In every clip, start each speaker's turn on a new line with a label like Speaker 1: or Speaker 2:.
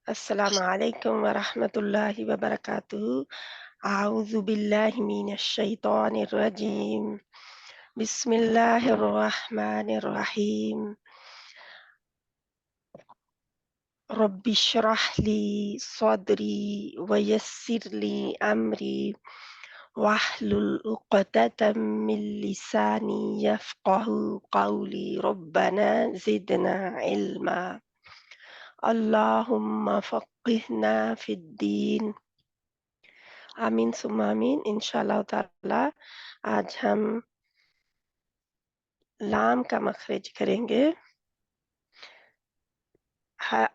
Speaker 1: अस्सलामु अलैकुम वरहमतुल्लाहि वबरकातुहू। आऊज़ु बिल्लाहि मिनश शैतानिर रजीम। बिस्मिल्लाहिर रहमानिर रहीम। रब्बिश्रह ली सदरी वयस्सिर ली अमरी वाहलुल उक़दतम मिन लिसानी यफ़क़हू क़ौली। रब्बना ज़िदना इल्मा। अल्लाहुम्मा फ़क़्हिना फ़िद्दीन। आमीन सुम्मा आमीन। इंशाअल्लाह ताला आज हम लाम का मखरज करेंगे।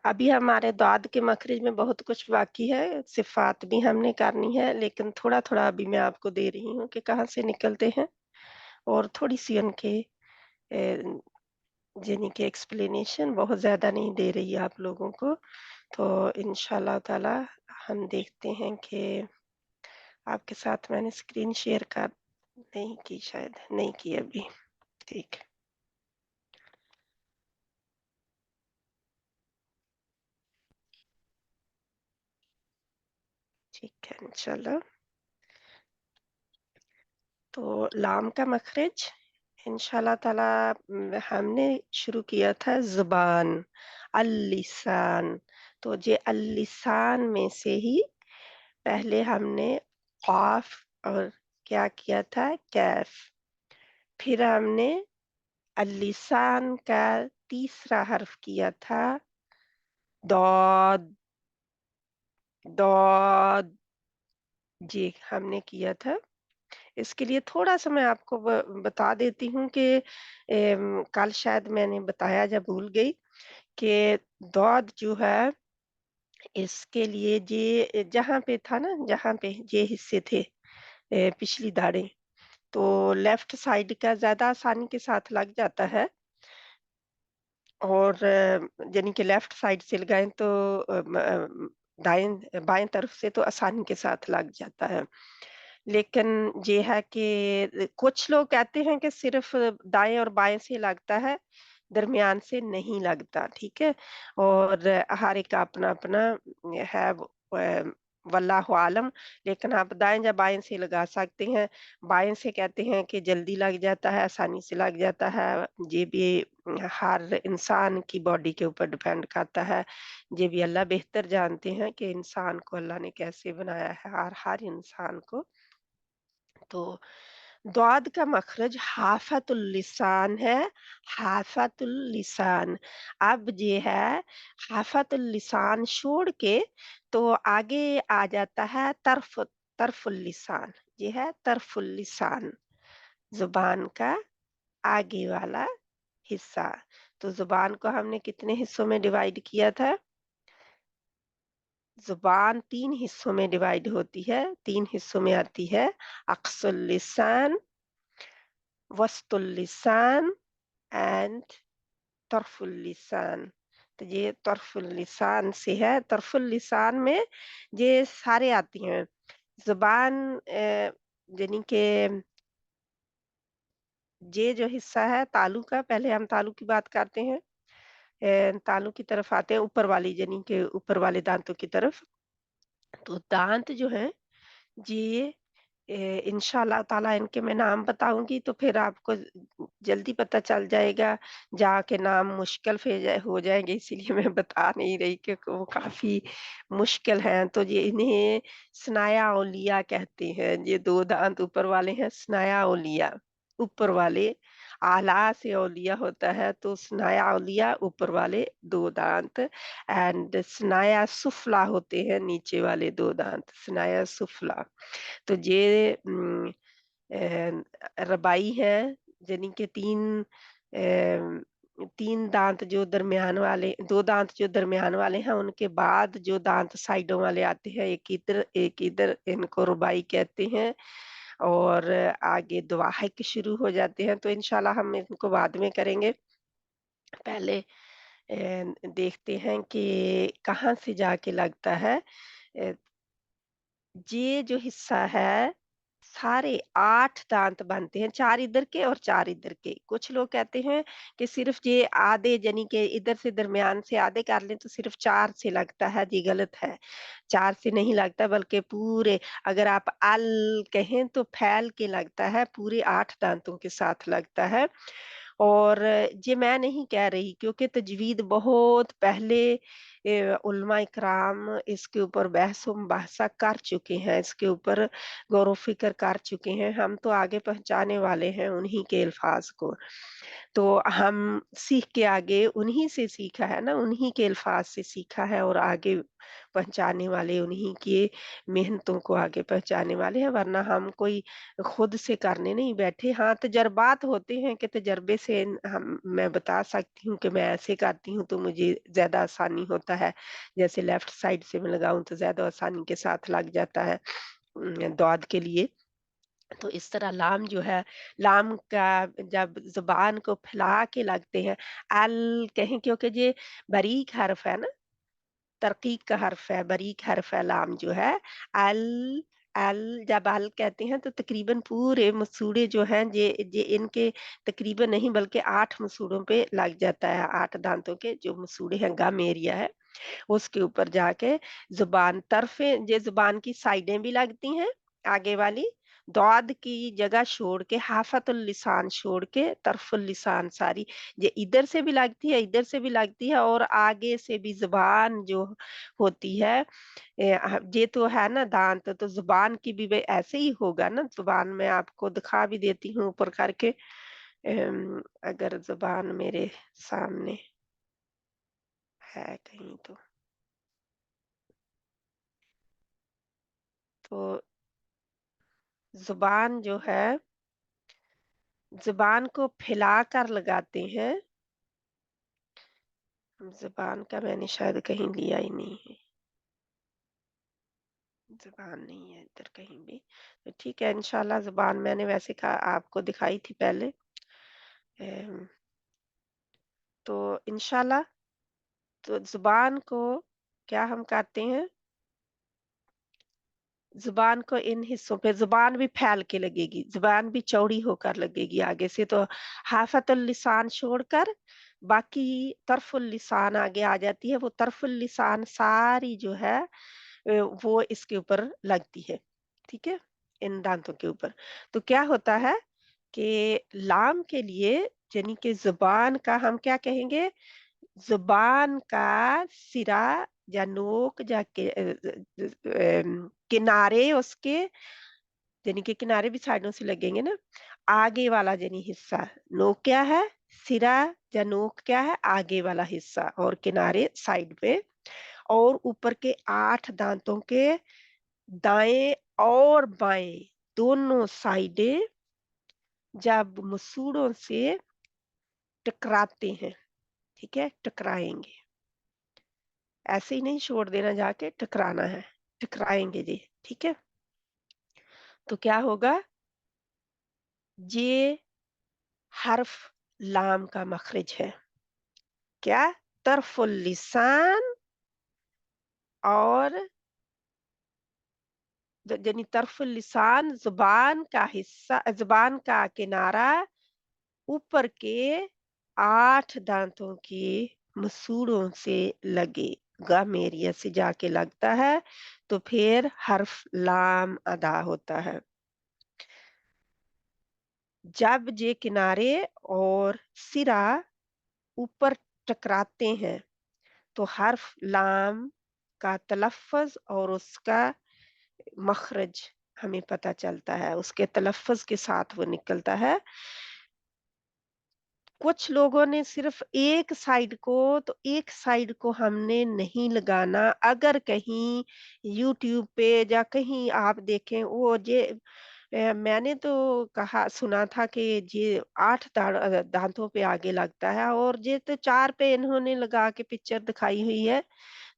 Speaker 1: अभी हमारे दाद के मखरज में बहुत कुछ बाकी है, सिफ़ात भी हमने करनी है, लेकिन थोड़ा-थोड़ा अभी मैं आपको दे रही हूँ कि कहाँ से निकलते हैं और थोड़ी-सी उनके यानी कि एक्सप्लेनेशन बहुत ज़्यादा नहीं दे रही है आप लोगों को। तो इंशाअल्लाह ताला हम देखते हैं कि आपके साथ मैंने स्क्रीन शेयर कर नहीं की, शायद नहीं की अभी। ठीक है। ठीक है इंशाल्लाह। तो लाम का मखरज इंशाल्लाह ताला हमने शुरू किया था ज़ुबान, अल-लिसान। तो ये अल-लिसान में से ही पहले हमने क़ाफ और क्या किया था कैफ। फिर हमने अल-लिसान का तीसरा हर्फ किया था दौद, दौद जी हमने किया था। इसके लिए थोड़ा-सा मैं आपको बता देती हूँ कि कल शायद मैंने बताया या भूल गई कि दौद जो है इसके लिए ये जहाँ पे था ना, जहाँ पे ये हिस्से थे पिछली दाढ़ें, तो लेफ्ट साइड का ज़्यादा आसानी के साथ लग जाता है और यानी कि लेफ्ट साइड से लगाएँ तो बाएँ तरफ से तो आसानी के साथ लग जाता है। लेकिन ये है कि कुछ लोग कहते हैं कि सिर्फ़ दाएँ और बाएँ से लगता है, दरमियान से नहीं लगता, ठीक है? और हर एक का अपना-अपना है वल्लाहु आलम। लेकिन आप दाएँ या बाएँ से लगा सकते हैं। बाएँ से कहते हैं कि जल्दी लग जाता है, आसानी से लग जाता है। ये भी हर इंसान की बॉडी के ऊपर डिपेंड करता है। ये भी अल्लाह बेहतर जानते हैं कि इंसान को अल्लाह ने कैसे बनाया है और हर इंसान को। तो द्वाद का मखरज हाफ़तुल लिसान है, हाफ़तुल लिसान। अब ये है हाफ़तुल लिसान छोड़ के तो आगे आ जाता है तरफ़ुल लिसान। ये है तरफ़ुल लिसान, ज़ुबान का आगे वाला हिस्सा। तो ज़ुबान को हमने कितने हिस्सों में डिवाइड किया था? ज़ुबान 3 हिस्सों में डिवाइड होती है, 3 हिस्सों में आती है। अक़्सुल लिसान, वस्तुल लिसान एंड तर्फुल लिसान। तो ये तर्फुल लिसान से है। तर्फुल लिसान में ये सारे आती हैं। ज़ुबान यानी कि ये जो हिस्सा है तालू का, पहले हम तालू की बात करते हैं। तालू की तरफ आते हैं, ऊपर वाली यानी कि ऊपर वाले दाँतों की तरफ। तो दाँत जो हैं ये इंशाअल्लाह ताला इनके मैं नाम बताऊँगी तो फिर आपको जल्दी पता चल जाएगा, जाके नाम मुश्किल हो जाएँगे इसीलिए मैं बता नहीं रही क्योंकि वो काफ़ी मुश्किल हैं। तो ये इन्हें स्नाया औलिया कहते हैं। ये 2 दाँत ऊपर वाले हैं स्नाया औलिया, ऊपर वाले। आला से औलिया होता है तो स्नाया औलिया ऊपर वाले 2 दाँत एंड स्नाया सुफ़ला होते हैं नीचे वाले 2 दाँत, स्नाया सुफ़ला। तो ये रबाई है यानी कि 3 दाँत जो दरमियान वाले 2 दाँत जो दरमियान वाले हैं, उनके बाद जो दाँत साइडों वाले आते हैं, एक इधर, इनको रुबाई कहते हैं और आगे दवाहिक शुरू हो जाते हैं, तो इंशाल्लाह हम इनको बाद में करेंगे। पहले देखते हैं कि कहाँ से जाके लगता है। अ, ये जो हिस्सा है सारे 8 दाँत बनते हैं, 4 इधर के और 4 इधर के। कुछ लोग कहते हैं कि सिर्फ़ ये आधे यानी कि इधर से दरमियान से आधे कर लें तो सिर्फ़ 4 से लगता है, ये गलत है। 4 से नहीं लगता बल्कि पूरे अगर आप अल कहें तो फैल के लगता है, पूरे 8 दाँतों के साथ लगता है। और ये मैं नहीं कह रही क्योंकि तजवीद बहुत पहले उलमा इकराम इसके ऊपर बहस-ओ-मुबाहसा कर चुके हैं, इसके ऊपर गौर-व-फ़िक्र कर चुके हैं। हम तो आगे पहुँचाने वाले हैं उन्हीं के अल्फ़ाज़ को। तो हम सीख के आगे उन्हीं से सीखा है ना, उन्हीं के अल्फ़ाज़ से सीखा है और आगे पहुँचाने वाले उन्हीं की मेहनतों को आगे पहुँचाने वाले हैं, वरना हम कोई खुद से करने नहीं बैठे। हाँ, तजर्बात होते हैं कि तजर्बे से हम मैं बता सकती हूँ कि मैं ऐसे करती हूँ तो मुझे ज़्यादा आसानी होता है। जैसे लेफ्ट साइड से मैं लगाऊँ तो ज़्यादा आसानी के साथ लग जाता है दौद के लिए। तो इस तरह लाम जो है, लाम का जब ज़ुबान को फैला के लगते हैं, अल कहें क्योंकि ये बारीक हर्फ है ना, तरकीक का हर्फ है, बारीक हर्फ है लाम जो है। अल अल जब अल कहते हैं तो तकरीबन पूरे मसूड़े जो हैं ये इनके तकरीबन नहीं बल्कि 8 मसूड़ों पे लग जाता है, 8 दाँतों के जो मसूड़े हैं, गम एरिया है। उसके ऊपर जाके ज़ुबान तरफ़ें ये ज़ुबान की साइडें भी लगती हैं, आगे वाली, दौद की जगह छोड़ के हाफ़तुल लिसान छोड़ के तरफ़ुल लिसान सारी ये इधर से भी लगती है, इधर से भी लगती है और आगे से भी ज़ुबान जो होती है ये तो है ना दाँत, तो ज़ुबान की भी वे ऐसे ही होगा ना, ज़ुबान मैं आपको दिखा भी देती हूँ ऊपर करके अगर ज़ुबान मेरे सामने है कहीं तो ज़ुबान जो है, ज़ुबान को फैलाकर लगाते हैं। ज़ुबान का मैंने शायद कहीं लिया ही नहीं है। ज़ुबान नहीं है इधर कहीं भी। तो ठीक है इंशाल्लाह ज़ुबान मैंने वैसे कहा आपको दिखाई थी पहले। अम, तो इंशाल्लाह तो ज़ुबान को क्या हम करते हैं ज़ुबान को इन हिस्सों पे ज़ुबान भी फैल के लगेगी, ज़ुबान भी चौड़ी होकर लगेगी आगे से तो हाफ़तुल लिसान छोड़कर बाकी तर्फ़ुल लिसान आगे आ जाती है, वो तर्फ़ुल लिसान सारी जो है वो इसके ऊपर लगती है, ठीक है? इन दाँतों के ऊपर। तो क्या होता है कि लाम के लिए यानी कि ज़ुबान का हम क्या कहेंगे ज़ुबान का सिरा या नोक या किनारे उसके यानी कि किनारे भी साइडों से लगेंगे ना, आगे वाला यानी हिस्सा नोक क्या है? सिरा या नोक क्या है? आगे वाला हिस्सा और किनारे साइड पे और ऊपर के 8 दाँतों के दाएँ और बाएँ दोनों साइडें जब मसूड़ों से टकराते हैं, ठीक है? टकराएँगे। ऐसे ही नहीं छोड़ देना जाके टकराना है, टकराएँगे जी, ठीक है? तो क्या होगा, ये हर्फ लाम का मखरज है। क्या? तरफ़ुल लिसान और यानी तरफ़ुल लिसान ज़ुबान का हिस्सा ज़ुबान का किनारा ऊपर के 8 दाँतों के मसूड़ों से लगे गम एरिया से जाके लगता है, तो फिर हर्फ लाम अदा होता है। जब ये किनारे और सिरा ऊपर टकराते हैं, तो हर्फ लाम का तलफ़्फ़ुज़ और उसका मखरज हमें पता चलता है, उसके तलफ़्फ़ुज़ के साथ वो निकलता है। कुछ लोगों ने सिर्फ़ एक साइड को तो एक साइड को हमने नहीं लगाना, अगर कहीं यूट्यूब पे या कहीं आप देखें वो ये मैंने तो कहा सुना था कि ये 8 दाँतों पे आगे लगता है और ये तो 4 पे इन्होंने लगा के पिक्चर दिखाई हुई है।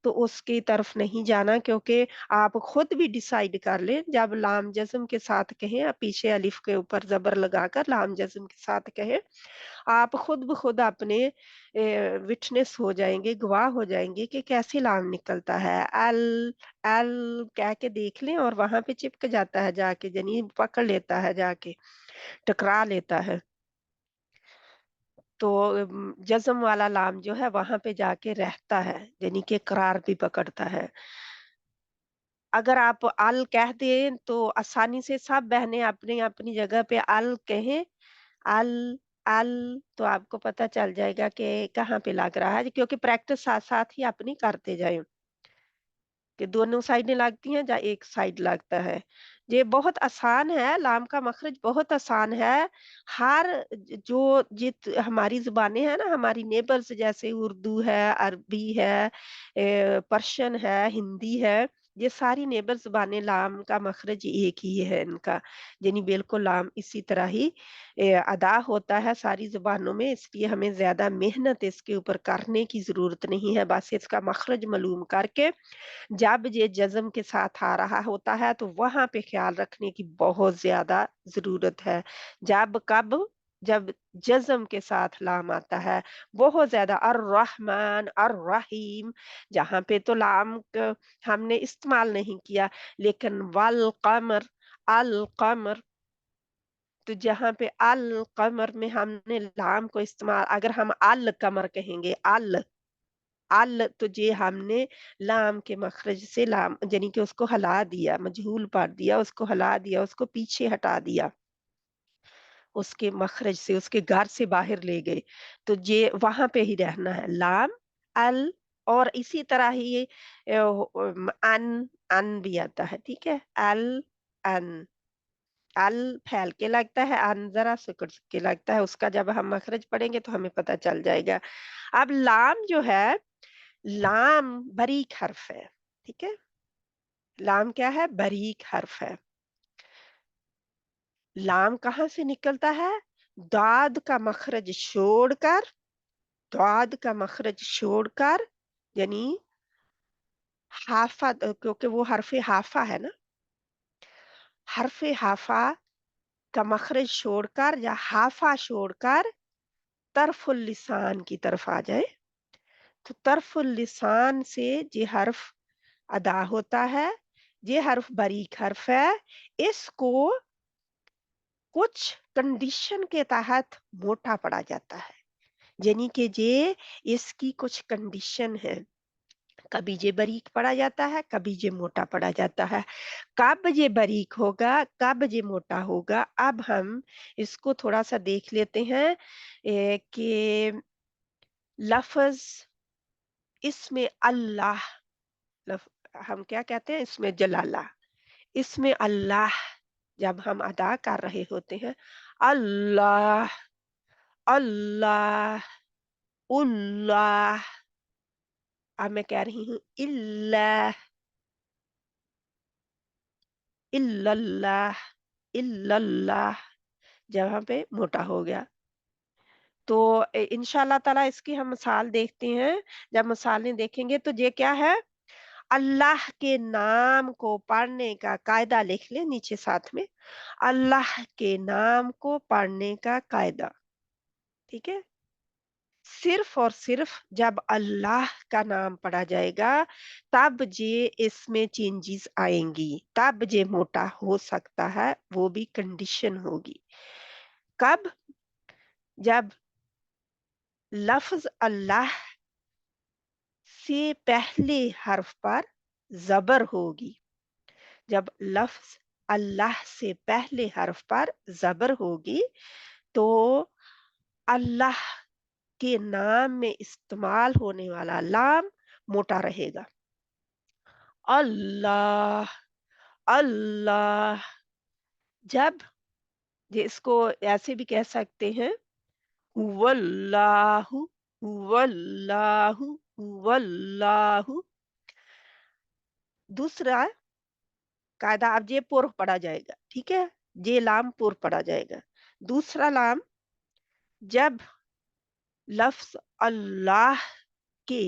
Speaker 1: तो उसकी तरफ नहीं जाना, क्योंकि आप खुद भी डिसाइड कर लें, जब लाम जज़्म के साथ कहें, आप पीछे अलिफ के ऊपर ज़बर लगाकर लाम जज़्म के साथ कहें, आप खुद ब खुद अपने विटनेस हो जाएँगे, गवाह हो जाएँगे कि कैसे लाम निकलता है। अल कह के देख लें और वहाँ पे चिपक जाता है जाके, यानी पकड़ लेता है जाके, टकरा लेता है। तो जज़्म वाला लाम जो है वहाँ पे जाके रहता है, यानी कि करार भी पकड़ता है। अगर आप अल कह दें तो आसानी से सब बहनें अपनी-अपनी जगह पे अल कहें, अल अल, तो आपको पता चल जाएगा कि कहाँ पे लग रहा है, क्योंकि प्रैक्टिस साथ-साथ ही अपनी करते जाएँ। कि दोनों साइडें लगती हैं या एक साइड लगता है। ये बहुत आसान है, लाम का मखरज बहुत आसान है। हर जो हमारी ज़ुबानें हैं ना, हमारी नेबर्स, जैसे उर्दू है, अरबी है, पर्शियन है, हिंदी है, ये सारी नेबर ज़ुबानें लाम का मखरज एक ही है इनका। यानी बिल्कुल लाम इसी तरह ही अदा होता है सारी ज़ुबानों में, इसलिए हमें ज़्यादा मेहनत इसके ऊपर करने की ज़रूरत नहीं है। बस इसका मखरज मालूम करके जब ये जज़्म के साथ आ रहा होता है, तो वहाँ पे ख़्याल रखने की बहुत ज़्यादा ज़रूरत है। जब कब जब जज़्म के साथ लाम आता है, बहुत ज़्यादा अर्रहमान, अर्रहीम, जहाँ पे तो लाम क हमने इस्तेमाल नहीं किया, लेकिन वल कमर, अल कमर, तो जहाँ पे अल कमर में हमने लाम को इस्तेमाल, अगर हम अल कमर कहेंगे, अल, तो जे हमने लाम के मखरज से लाम, यानी कि उसको हला दिया, मजहूल पढ़ दिया, उसको हला दिया, उसको पीछे हटा दिया, उसके मखरज से, उसके घर से बाहर ले गए। तो ये वहाँ पे ही रहना है, लाम, अल, और इसी तरह ही ये अन भी आता है, ठीक है? अल, अन, अल फैल के लगता है, अन ज़रा सिकुड़ के लगता है, उसका जब हम मखरज पढ़ेंगे तो हमें पता चल जाएगा। अब लाम जो है, लाम बारीक हर्फ है, ठीक है? लाम क्या है? बारीक हर्फ है। लाम कहाँ से निकलता है? दाद का मखरज छोड़कर, दाद का मखरज छोड़कर, यानी क्योंकि वो हर्फ़े हाफ़ा है ना, हर्फ़े हाफ़ा का मखरज छोड़कर या हाफ़ा छोड़कर तरफ़ुल लिसान की तरफ आ जाए, तो तरफ़ुल लिसान से ये हर्फ अदा होता है। ये हर्फ बारीक हर्फ है। इसको कुछ कंडीशन के तहत मोटा पढ़ा जाता है, यानी कि ये इसकी कुछ कंडीशन है। कभी ये बारीक पढ़ा जाता है, कभी ये मोटा पढ़ा जाता है। कब ये बारीक होगा, कब ये मोटा होगा, अब हम इसको थोड़ा-सा देख लेते हैं कि लफ़्ज़ इसमें अल्लाह, लफ हम क्या कहते हैं इसमें जलाला, इसमें अल्लाह जब हम अदा कर रहे होते हैं, अल्लाह, अल्लाह, उल्लाह, अब मैं कह रही हूँ इल्लाह, इल्लल्लाह, इल्लल्लाह, जहाँ पे मोटा हो गया। तो इंशाअल्लाह ताला इसकी हम मिसाल देखते हैं। जब मिसालें देखेंगे तो ये क्या है? अल्लाह के नाम को पढ़ने का कायदा लिख लें नीचे साथ में। अल्लाह के नाम को पढ़ने का कायदा, ठीक है? सिर्फ़ और सिर्फ़ जब अल्लाह का नाम पढ़ा जाएगा, तब ये इसमें चेंजेज़ आएँगी, तब ये मोटा हो सकता है, वो भी कंडीशन होगी। कब? जब लफ़्ज़ अल्लाह से पहले हर्फ पर ज़बर होगी। जब लफ्ज़ अल्लाह से पहले हर्फ पर ज़बर होगी, तो अल्लाह के नाम में इस्तेमाल होने वाला लाम मोटा रहेगा। अल्लाह, अल्लाह, जब ये इसको ऐसे भी कह सकते हैं, हुवल्लाहु, हुवल्लाहु, हुवल्लाहु। दूसरा कायदा, अब ये पूर्व पढ़ा जाएगा, ठीक है? ये लाम पूर्व पढ़ा जाएगा। दूसरा लाम, जब लफ्ज़ अल्लाह के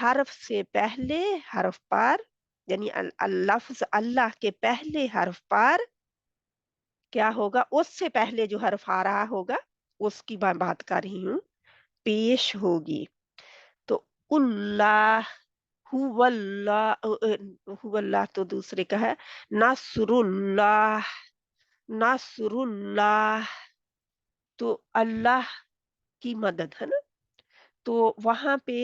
Speaker 1: हर्फ से पहले हर्फ पर, यानी लफ्ज अल्लाह के पहले हर्फ पर क्या होगा, उससे पहले जो हर्फ आ रहा होगा उसकी मैं बात कर रही हूँ, पेश होगी। तो उल्लाह, हुवल्लाह, हुवल्लाह तो दूसरे का है। नसरुल्लाह, नसरुल्लाह, तो अल्लाह की मदद है ना। तो वहां पे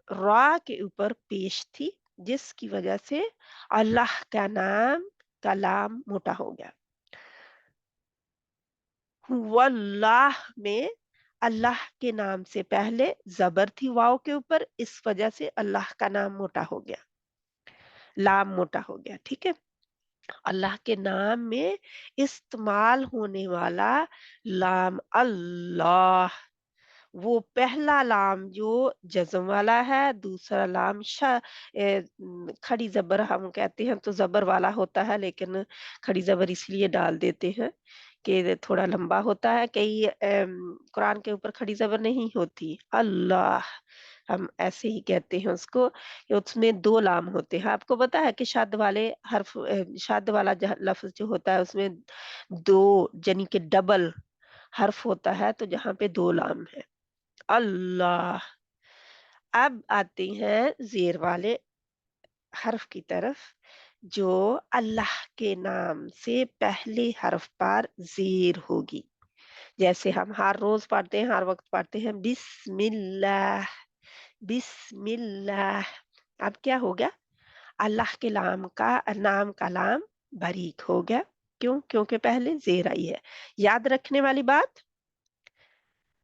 Speaker 1: रा के ऊपर पेश थी, जिसकी वजह से अल्लाह का नाम का लाम मोटा हो गया। हुवल्लाह में अल्लाह के नाम से पहले जबर थी वाव के ऊपर, इस वजह से अल्लाह का नाम मोटा हो गया, लाम मोटा हो गया। ठीक है। अल्लाह के नाम में इस्तेमाल होने वाला लाम अल्लाह, वो पहला लाम जो जज़म वाला है, दूसरा लाम खड़ी ज़बर हम कहते हैं तो ज़बर वाला होता है, लेकिन खड़ी ज़बर इसलिए डाल देते हैं कि थोड़ा लंबा होता है। कई कुरान के ऊपर खड़ी ज़बर नहीं होती। अल्लाह हम ऐसे ही कहते हैं उसको, कि उसमें 2 लाम होते हैं। आपको पता है कि शद वाला लफ्ज़ जो होता है उसमें 2 यानी कि डबल हर्फ होता है, तो जहाँ पे 2 लाम है। अल्लाह। अब आते हैं ज़ेर वाले हर्फ की तरफ, जो अल्लाह के नाम से पहले हर्फ पर ज़ेर होगी। जैसे हम हर रोज़ पढ़ते हैं, हर वक़्त पढ़ते हैं बिस्मिल्लाह, बिस्मिल्लाह। अब क्या हो गया? अल्लाह के नाम का लाम बारीक हो गया। क्यों? क्योंकि पहले ज़ेर आई है। याद रखने वाली बात,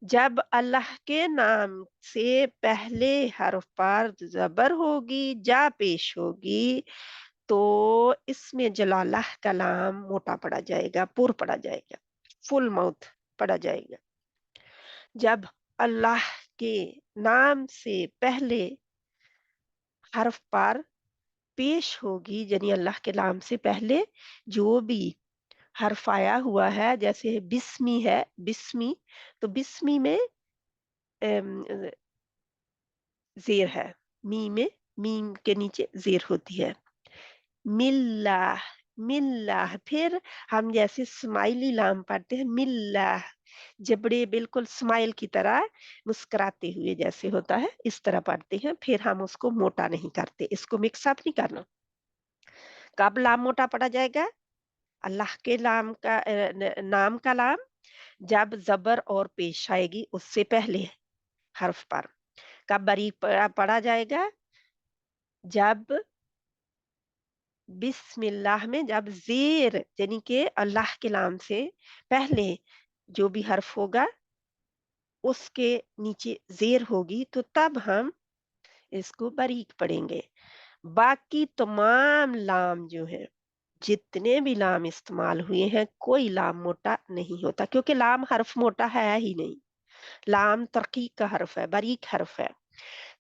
Speaker 1: जब अल्लाह के नाम से पहले हर्फ पर ज़बर होगी, जा पेश होगी, तो इसमें जलालाह का लाम मोटा पड़ा जाएगा, पुर पड़ा जाएगा, फुल माउथ पड़ा जाएगा। जब अल्लाह के नाम से पहले हर्फ पर पेश होगी, यानी अल्लाह के नाम से पहले जो भी हर्फ आया हुआ है, जैसे बिस्मी है, बिस्मी, तो बिस्मी में ज़ेर है। में मीम के नीचे ज़ेर होती है। मिल्लाह, मिल्लाह, फिर हम जैसे स्माइली लाम पढ़ते हैं, मिल्लाह, जबड़े बिल्कुल स्माइल की तरह मुस्कुराते हुए जैसे होता है, इस तरह पढ़ते हैं। फिर हम उसको मोटा नहीं करते, इसको मिक्स अप नहीं करना। कब लाम मोटा पड़ा जाएगा? अल्लाह के नाम का लाम जब ज़बर और पेश आएगी उससे पहले हर्फ पर। कब बारीक पढ़ा जाएगा? जब बिस्मिल्लाह में जब ज़ेर, यानी कि अल्लाह के नाम से पहले जो भी हर्फ होगा उसके नीचे ज़ेर होगी, तो तब हम इसको बारीक पढ़ेंगे। बाकी तमाम लाम जो है, जितने भी लाम इस्तेमाल हुए हैं, कोई लाम मोटा नहीं होता, क्योंकि लाम हर्फ मोटा है ही नहीं। लाम तरकीक का हर्फ है, बारीक हर्फ है।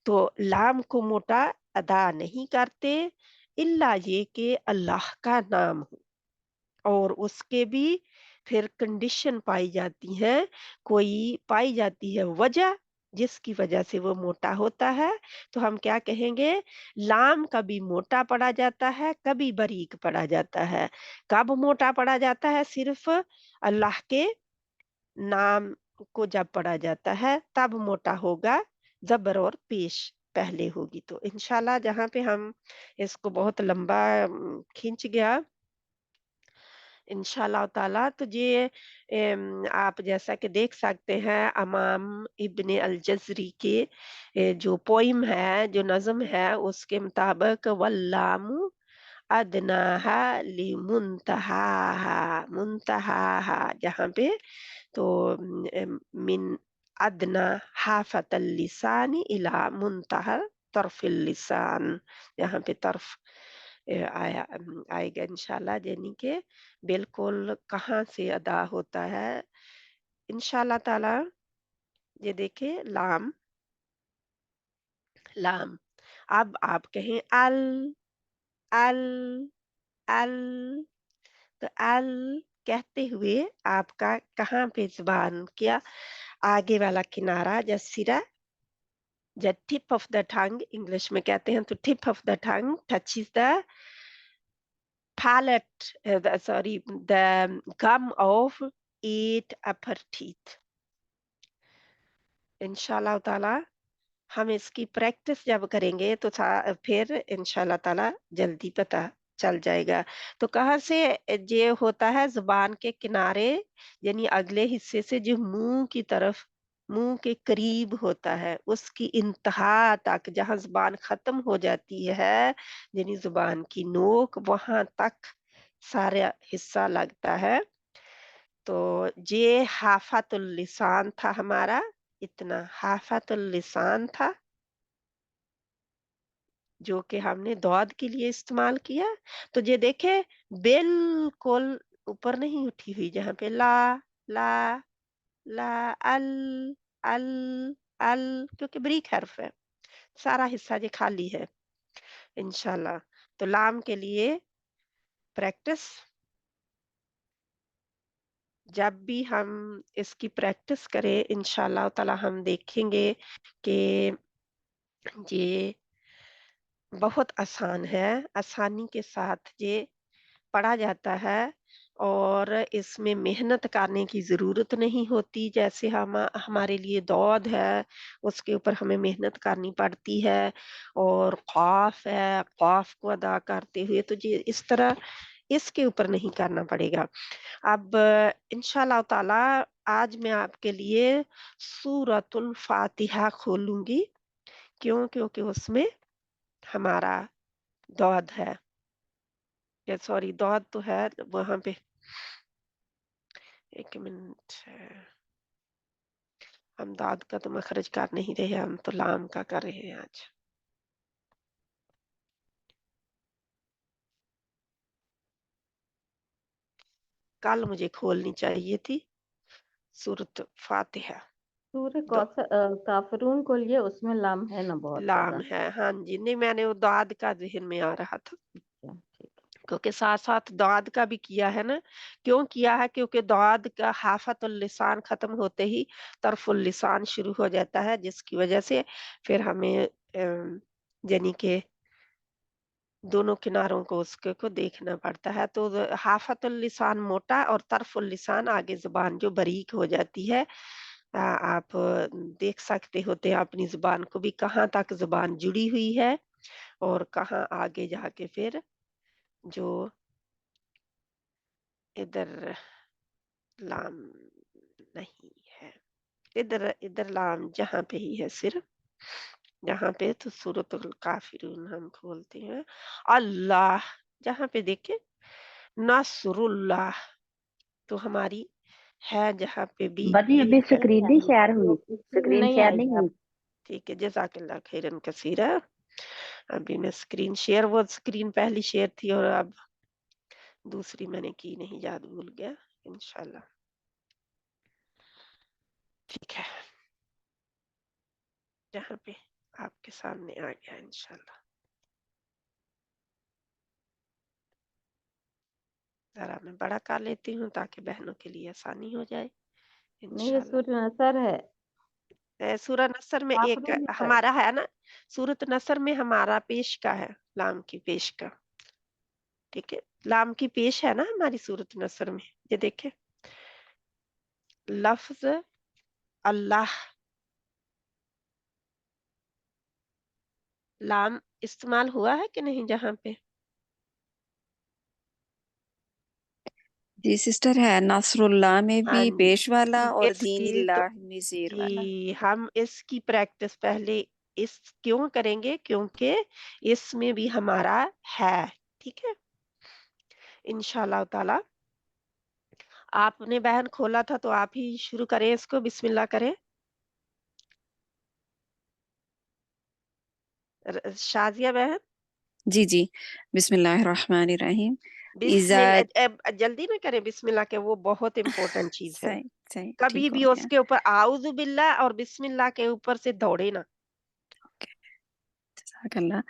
Speaker 1: तो लाम को मोटा अदा नहीं करते, इल्ला ये कि अल्लाह का नाम हो और उसके भी फिर कंडीशन पाई जाती है, कोई पाई जाती है वजह, जिसकी वजह से वो मोटा होता है। तो हम क्या कहेंगे? लाम कभी मोटा पढ़ा जाता है, कभी बारीक पढ़ा जाता है। कब मोटा पढ़ा जाता है? सिर्फ अल्लाह के नाम को जब पढ़ा जाता है तब मोटा होगा, ज़बर और पेश पहले होगी। तो इंशाल्लाह जहाँ पे हम इसको बहुत लंबा खींच गया, इंशाल्लाह ताला, तो ये आप जैसा कि देख सकते हैं इमाम इब्न अल-जज़री के जो पोइम है, जो नज़्म है, उसके मुताबिक वल्लामु अदनाहा लिमुंतहाहा, मुंतहाहा जहाँ पे, तो मिन अदना हाफतल लिसानी इला मुंतहा तरफिल लिसान, यहाँ पे तरफ आएगा इंशाल्लाह, यानी कि बिल्कुल कहाँ से अदा होता है इंशाल्लाह ताला। ये देखिए लाम, लाम। अब आप कहें अल, अल, अल, तो अल कहते हुए आपका कहाँ पे ज़ुबान क्या आगे वाला किनारा या सिरा The tip of the tongue, English में कहते हैं तो tip of the tongue touches the palate, the gum of 8 upper teeth. इंशाल्लाह ताला हम इसकी प्रैक्टिस जब करेंगे तो फिर इंशाल्लाह ताला जल्दी पता चल जाएगा। तो कहाँ से ये होता है, ज़ुबान के किनारे, यानी अगले हिस्से से जो मुँह की तरफ, मुँह के करीब होता है, उसकी इंतहा तक जहाँ ज़ुबान ख़त्म हो जाती है, यानी ज़ुबान की नोक, वहाँ तक सारा हिस्सा लगता है। तो ये हाफ़ातुल लिसान था हमारा, इतना हाफ़ातुल लिसान था, जो कि हमने दौद के लिए इस्तेमाल किया। तो ये देखें बिल्कुल ऊपर नहीं उठी हुई, जहाँ पे ला, ला, अल, क्योंकि बरीक हर्फ है, सारा हिस्सा ये खाली है इंशाल्लाह। तो लाम के लिए प्रैक्टिस, जब भी हम इसकी प्रैक्टिस करें इंशाल्लाह ताला हम देखेंगे कि ये बहुत आसान है, आसानी के साथ ये पढ़ा जाता है और इसमें मेहनत करने की ज़रूरत नहीं होती। जैसे हम हमारे लिए दौद है, उसके ऊपर हमें मेहनत करनी पड़ती है, और क़ाफ़ है, क़ाफ़ को अदा करते हुए तो ये इस तरह इसके ऊपर नहीं करना पड़ेगा। अब इंशाअल्लाह ताला आज मैं आपके लिए सूरतुल फ़ातिहा खोलूँगी, क्यों? क्योंकि उसमें हमारा दौद है, या सॉरी दौद तो है वहाँ पे। 1 मिनट, हम दाद का तो मखरज कर नहीं रहे, हम तो लाम का कर रहे हैं आज। कल मुझे खोलनी चाहिए थी सूरत फातिहा।
Speaker 2: सूर्य
Speaker 1: दो
Speaker 2: काफरून को लिए उसमें लाम है ना बहुत
Speaker 1: लाम
Speaker 2: ज्यादा।
Speaker 1: है, हाँ जी, नहीं मैंने वो दाद का ज़हन में आ रहा था,
Speaker 2: अच्छा, ठीक है।
Speaker 1: क्योंकि साथ-साथ दाद का भी किया है ना। क्यों किया है? क्योंकि दाद का हाफ़तुल लिसान खत्म होते ही तरफ़ुल लिसान शुरू हो जाता है, जिसकी वजह से फिर हमें यानी कि दोनों किनारों को उसके को देखना पड़ता है। तो हाफ़तुल लिसान मोटा और तरफ़ुल लिसान आगे ज़ुबान जो बारीक हो जाती है। आप देख सकते होते हैं अपनी ज़ुबान को भी, कहाँ तक ज़ुबान जुड़ी हुई है और कहाँ आगे जाके फिर जो इधर लाम नहीं है। इधर इधर लाम जहाँ पे ही है सिर्फ़, जहाँ पे तो सूरतुल काफ़िरून हम खोलते हैं। अल्लाह, जहाँ पे देखें नस्रुल्लाह, तो हमारी है जहाँ पे भी
Speaker 3: बदी
Speaker 1: ये
Speaker 3: अभी
Speaker 1: है।
Speaker 3: स्क्रीन नहीं शेयर हुई,
Speaker 2: स्क्रीन
Speaker 3: स्क्रीन
Speaker 2: नहीं
Speaker 3: शेयर नहीं
Speaker 2: आएगी
Speaker 3: हुई।
Speaker 2: आप।
Speaker 1: ठीक है, जज़ाकल्लाह खैरन कसीरा। अभी मैं स्क्रीन शेयर, वो स्क्रीन पहली शेयर थी और अब दूसरी मैंने की नहीं, याद भूल गया। इंशाल्लाह ठीक है, जहाँ पे आपके सामने आ गया इंशाल्लाह। ज़रा मैं बड़ा कर लेती हूँ ताकि बहनों के लिए आसानी हो जाए
Speaker 2: नहीं, ये
Speaker 1: इंशाल्लाह।
Speaker 2: सूर्य नसर है,
Speaker 1: सूरह नसर में एक
Speaker 2: काफरून है।
Speaker 1: हमारा है ना, सूरत नसर में हमारा पेश का है, लाम की पेश का, ठीक है? लाम की पेश है ना हमारी सूरत नसर में, ये देखें लफ्ज़ अल्लाह, लाम इस्तेमाल हुआ है कि नहीं जहाँ पे?
Speaker 3: जी सिस्टर, है नसरुल्लाह में भी
Speaker 1: हाँ
Speaker 3: पेश वाला और
Speaker 1: इसकी तो
Speaker 3: दीनिल्लाह में ज़ेर वाला।
Speaker 1: जी, हम इसकी प्रैक्टिस पहले इस क्यों करेंगे? क्योंकि इसमें भी हमारा है, ठीक है? इंशाअल्लाह ताला आपने बहन खोला था तो आप ही शुरू करें इसको, बिस्मिल्लाह करें। शाज़िया बहन,
Speaker 3: जी जी, बिस्मिल्लाहिर्रहमानिर्रहीम। इज़ा,
Speaker 1: जल्दी में करें बिस्मिल्लाह के, वो बहुत इम्पोर्टेंट चीज़ है।
Speaker 3: सही सही
Speaker 1: कभी
Speaker 3: ठीक हो
Speaker 1: भी
Speaker 3: गया।
Speaker 1: उसके ऊपर आऊज़ु बिल्लाह और बिस्मिल्लाह के ऊपर से दौड़े ना।
Speaker 3: जज़ाकल्लाह।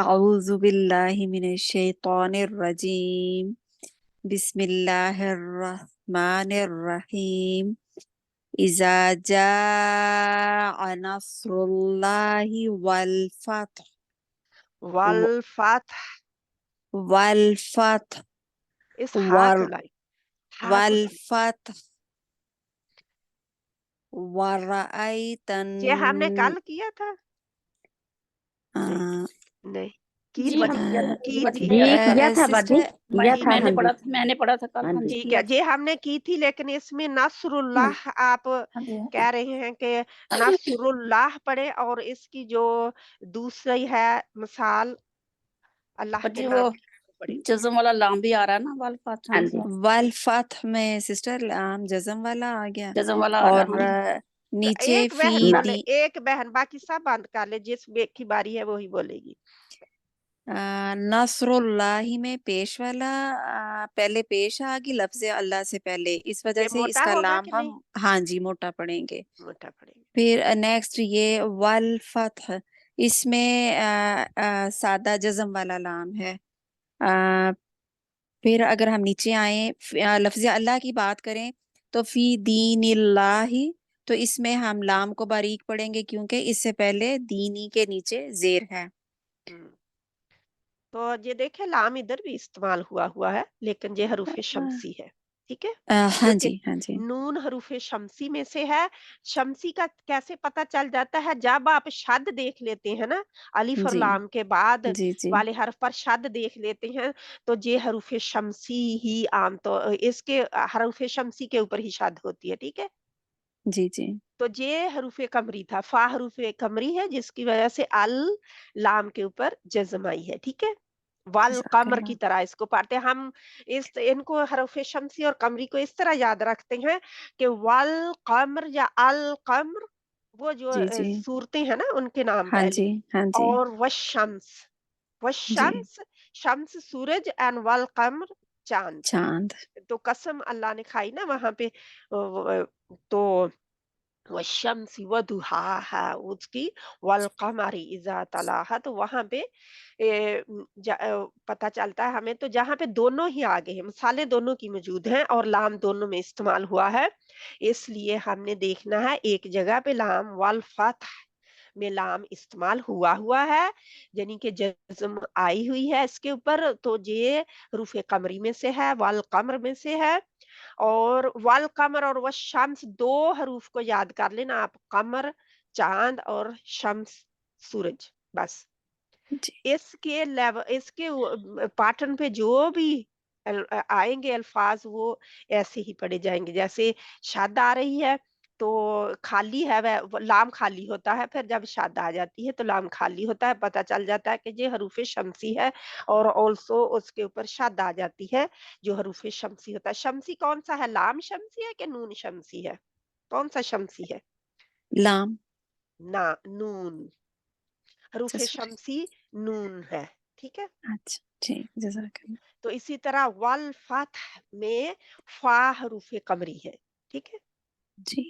Speaker 3: अऊज़ु बिल्लाहि मिनश शैतानिर रजीम। बिस्मिल्लाहिर्रहमानिर्रहीम। إذا جاء نصر الله والفتح
Speaker 1: والفتح
Speaker 3: والفتح
Speaker 1: اس ہا کو
Speaker 3: ور
Speaker 1: لائیں ہا کو لائیں
Speaker 3: والفتح ورأيت
Speaker 1: یہ ہم نے کل کیا تھا نہیں
Speaker 3: آ،
Speaker 1: نہیں کی
Speaker 2: جی
Speaker 1: تھی
Speaker 2: ہم
Speaker 1: کی تھی
Speaker 2: جی کیا تھا باجی
Speaker 3: سسٹر
Speaker 2: کیا تھا
Speaker 4: میں نے
Speaker 2: ہاں جی
Speaker 4: پڑھا تھا میں نے پڑھا تھا کل
Speaker 2: ہاں
Speaker 4: ہاں
Speaker 2: جی
Speaker 4: جی
Speaker 1: ٹھیک
Speaker 4: کیا
Speaker 1: ہے یہ ہم نے کی تھی لیکن اس میں نصر اللہ آپ
Speaker 4: ہاں جی
Speaker 1: کہہ رہے ہیں کہ نصر اللہ پڑھے اور اس کی جو دوسری ہے مثال اللہ کے
Speaker 4: جی وہ
Speaker 1: نام پڑھے
Speaker 4: جزم والا لام بھی آ رہا ہے نا والفاتحہ
Speaker 2: ہاں
Speaker 4: میں
Speaker 2: جی
Speaker 4: سے
Speaker 3: والفتح میں سسٹر جزم والا آ گیا
Speaker 4: جزم والا آ رہا
Speaker 3: اور
Speaker 4: ہے ہاں جی
Speaker 3: نیچے
Speaker 1: ایک
Speaker 3: فی
Speaker 1: بہن بولے
Speaker 3: دی
Speaker 1: ایک بہن باقی سب بند کر لے جس کی باری ہے وہی بولے گی
Speaker 3: نصر اللہ میں پیش والا پہلے پیش آ گئی لفظ اللہ سے پہلے اس وجہ
Speaker 1: یہ
Speaker 3: سے اس
Speaker 1: موٹا
Speaker 3: کا
Speaker 1: ہوگا
Speaker 3: لام
Speaker 1: کہ نہیں
Speaker 3: ہم ہاں جی موٹا پڑھیں گے
Speaker 1: موٹا پڑے گا
Speaker 3: پھر نیکسٹ یہ والفتح اس میں سادہ جزم والا لام ہے پھر اگر ہم نیچے آئیں لفظ اللہ کی بات کریں تو فی دین اللہ تو اس میں ہم لام کو باریک پڑھیں گے کیونکہ اس سے پہلے دینی کے نیچے زیر ہے
Speaker 1: ہم۔ تو یہ دیکھیں لام ادھر بھی استعمال ہوا ہے لیکن یہ حروف شمسی ہے ٹھیک ہے
Speaker 3: ہاں
Speaker 1: کیونکہ
Speaker 3: جی ہاں جی
Speaker 1: نون حروف شمسی میں سے ہے شمسی کا کیسے پتہ چل جاتا ہے جب آپ شد دیکھ لیتے ہیں نا الف اور
Speaker 3: جی
Speaker 1: لام کے بعد
Speaker 3: جی جی
Speaker 1: والے حرف پر شد دیکھ لیتے ہیں تو یہ حروف شمسی ہی عام طور اس کے حروف شمسی کے اوپر ہی شد ہوتی ہے ٹھیک ہے
Speaker 3: جی جی
Speaker 1: تو یہ حروف قمری تھا فا حروف قمری ہے جس کی وجہ سے ال لام کے اوپر جزم آئی ہے ٹھیک ہے
Speaker 3: جزاک
Speaker 1: والقمر
Speaker 3: اللہ
Speaker 1: کی طرح اس کو پڑھتے ہیں ہم ان کو حروف شمسی اور قمری کو اس طرح یاد رکھتے ہیں کہ والقمر یا القمر وہ جو
Speaker 3: جی جی
Speaker 1: صورتیں ہیں نا ان کے نام
Speaker 3: ہاں
Speaker 1: پہلے
Speaker 3: جی ہاں جی
Speaker 1: اور والشمس
Speaker 3: جی
Speaker 1: والشمس شمس سورج اینڈ والقمر چاند
Speaker 3: چاند
Speaker 1: تو قسم اللہ نے کھائی نا وہاں پہ تو والشمس وضحاها اس کی والقمر اذا تلاها تو وہاں پہ پتہ چلتا ہے ہمیں تو جہاں پہ دونوں ہی آگے ہیں مثالیں دونوں کی موجود ہیں اور لام دونوں میں استعمال ہوا ہے اس لیے ہم نے دیکھنا ہے ایک جگہ پہ لام والفتح میں لام استعمال ہوا ہے یعنی کہ جزم آئی ہوئی ہے اس کے اوپر تو یہ حروف قمری میں سے ہے والقمر میں سے ہے اور والقمر اور والشمس دو حروف کو یاد کر لینا آپ قمر چاند اور شمس سورج بس
Speaker 3: جی
Speaker 1: اس کے پیٹرن پہ جو بھی آئیں گے الفاظ وہ ایسے ہی پڑھے جائیں گے جیسے شاد آ رہی ہے تو خالی ہے وہ لام خالی ہوتا ہے پھر جب شاد آ جاتی ہے تو لام خالی ہوتا ہے پتہ چل جاتا ہے کہ یہ حروف شمسی ہے اور آلسو اس کے اوپر شاد آ جاتی ہے جو حروف شمسی ہوتا ہے شمسی کون سا ہے لام شمسی ہے کہ نون شمسی ہے کون سا شمسی ہے
Speaker 3: لام
Speaker 1: نا نون حروف
Speaker 3: جزاک
Speaker 1: شمسی نون ہے ٹھیک ہے
Speaker 3: اچھا جی جزاک اللہ
Speaker 1: تو اسی طرح والفتح میں فا حروف قمری ہے ٹھیک ہے
Speaker 3: جی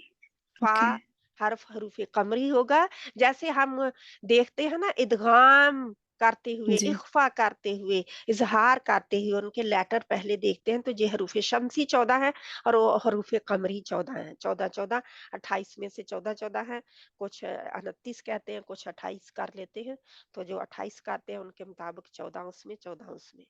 Speaker 1: فا
Speaker 3: اوکے
Speaker 1: حرف حروف قمری ہوگا جیسے ہم دیکھتے ہیں نا ادغام کرتے ہوئے
Speaker 3: جی
Speaker 1: اخفا کرتے ہوئے اظہار کرتے ہوئے ان کے لیٹر پہلے دیکھتے ہیں تو یہ حروف شمسی 14 ہے اور وہ حروف قمری 14 ہیں 14 28 میں سے 14 ہیں کچھ 29 کہتے ہیں کچھ 28 کر لیتے ہیں تو جو 28 کرتے ہیں ان کے مطابق 14 اس میں 14 اس میں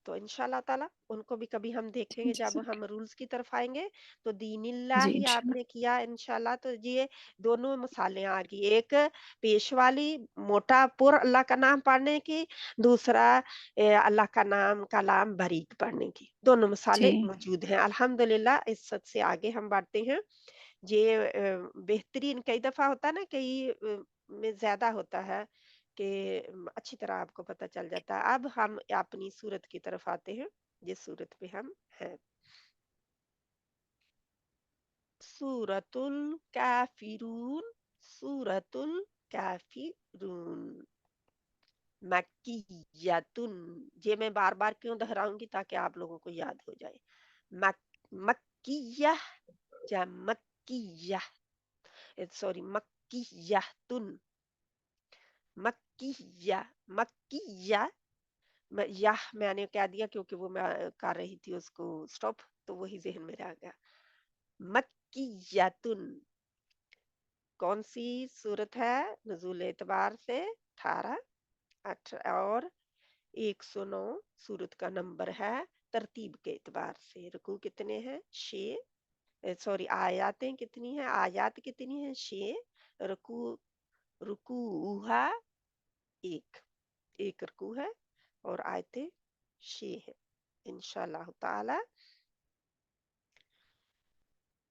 Speaker 1: تو انشاءاللہ تعالی ان کو بھی کبھی ہم دیکھیں گے جب
Speaker 3: جزاک
Speaker 1: ہم رولز کی طرف آئیں گے تو دین اللہ
Speaker 3: جی
Speaker 1: ہی آپ
Speaker 3: انشاءاللہ
Speaker 1: نے کیا انشاءاللہ تو یہ دونوں مثالیں آ گئی ایک پیش والی موٹا پر اللہ کا نام پڑھنے کی دوسرا اللہ کا نام کلام باریک پڑھنے کی دونوں مثالیں
Speaker 3: جی
Speaker 1: موجود ہیں الحمدللہ اس سب سے آگے ہم بڑھتے ہیں یہ بہترین کئی دفعہ ہوتا ہے نا کئی میں زیادہ ہوتا ہے کہ اچھی طرح آپ کو پتہ چل جاتا ہے اب ہم اپنی صورت کی طرف آتے ہیں جس صورت پہ ہم ہیں سورۃ الکافرون سورۃ الکافرون مکیتن یہ میں بار بار کیوں دہراؤں گی تاکہ آپ لوگوں کو یاد ہو جائے مکیہ یا مکیہ سوری مکیتن مکیہ مکیہ میں نے کہہ دیا کیونکہ وہ میں کر رہی تھی اس کو سٹاپ تو وہی ذہن میں رہ گیا मक्कियतुन। कौन सी सूरत है? नुज़ूल एतबार से 18 और 109 सूरत का नंबर है। तरतीब के एतबार से रुकू कितने हैं? 6। सॉरी, आयातें कितनी हैं? आयात कितनी हैं? 6। रुकू रुकूहा 1 रुकू है और आयतें 6 है इंशाल्लाह ताला।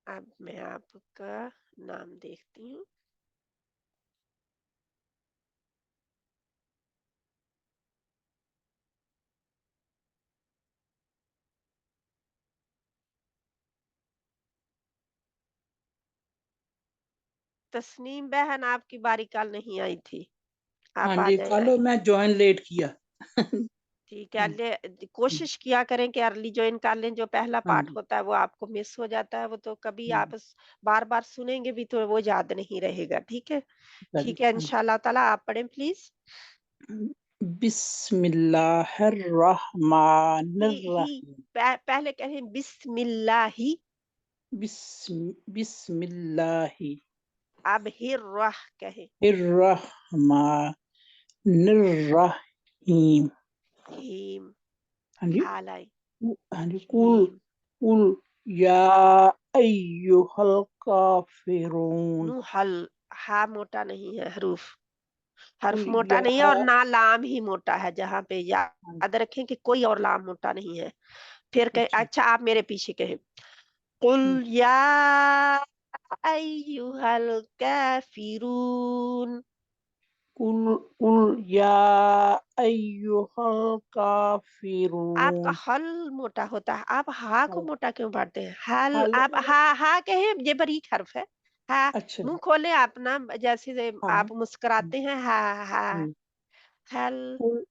Speaker 1: अब मैं आपका नाम देखती हूँ। तस्नीम बहन, आपकी बारी कल नहीं आई थी,
Speaker 5: हाँ
Speaker 1: आप आ
Speaker 5: जी,
Speaker 1: जाए।
Speaker 5: कल मैं ज्वाइन लेट किया।
Speaker 1: ठीक है, कोशिश किया करें कि अर्ली ज्वाइन कर लें। जो पहला
Speaker 5: हाँ
Speaker 1: पार्ट
Speaker 5: जी,
Speaker 1: होता है वो आपको मिस हो जाता है, वो तो कभी
Speaker 5: हाँ
Speaker 1: आप बार बार सुनेंगे भी तो वो याद नहीं रहेगा। ठीक है,
Speaker 5: जी,
Speaker 1: ठीक है,
Speaker 5: हाँ जी।
Speaker 1: इंशाल्लाह ताला आप पढ़ें प्लीज।
Speaker 5: बिस्मिल्लाहिर्रहमानिर्रहीम।
Speaker 1: पहले कहें बिस्मिल्लाही,
Speaker 5: बिस्मिल्लाहिर्रहमानिर्रहीम।
Speaker 1: अब हिर्रह कहें। हीम
Speaker 5: हाँ जी,
Speaker 1: हालाई
Speaker 5: हाँ जी। कुल
Speaker 1: हीम
Speaker 5: कुल या अय्युहल काफिरून।
Speaker 1: नू हल, हा मोटा नहीं है, हर्फ
Speaker 5: कुल
Speaker 1: मोटा
Speaker 5: या
Speaker 1: नहीं है और ना लाम ही मोटा है। जहाँ पे
Speaker 5: हाँ,
Speaker 1: याद रखें कि कोई और लाम मोटा नहीं है। फिर कहे,
Speaker 5: अच्छा,
Speaker 1: अच्छा आप मेरे पीछे कहें, कुल
Speaker 5: हाँ,
Speaker 1: या अय्युहल काफिरून।
Speaker 5: कुल कुल या अय्युहल
Speaker 1: आपका
Speaker 5: काफिरून।
Speaker 1: हल मोटा होता है, आप हा को
Speaker 5: हल
Speaker 1: मोटा क्यों पढ़ते हैं? हल,
Speaker 5: हल
Speaker 1: आप हा हा कहे, ये बारीक हर्फ है। हा,
Speaker 5: अच्छा,
Speaker 1: मुंह खोले अपना, जैसे से
Speaker 5: हाँ,
Speaker 1: आप मुस्कुराते हैं। हा हा
Speaker 5: हाँ।
Speaker 1: हल
Speaker 5: कुल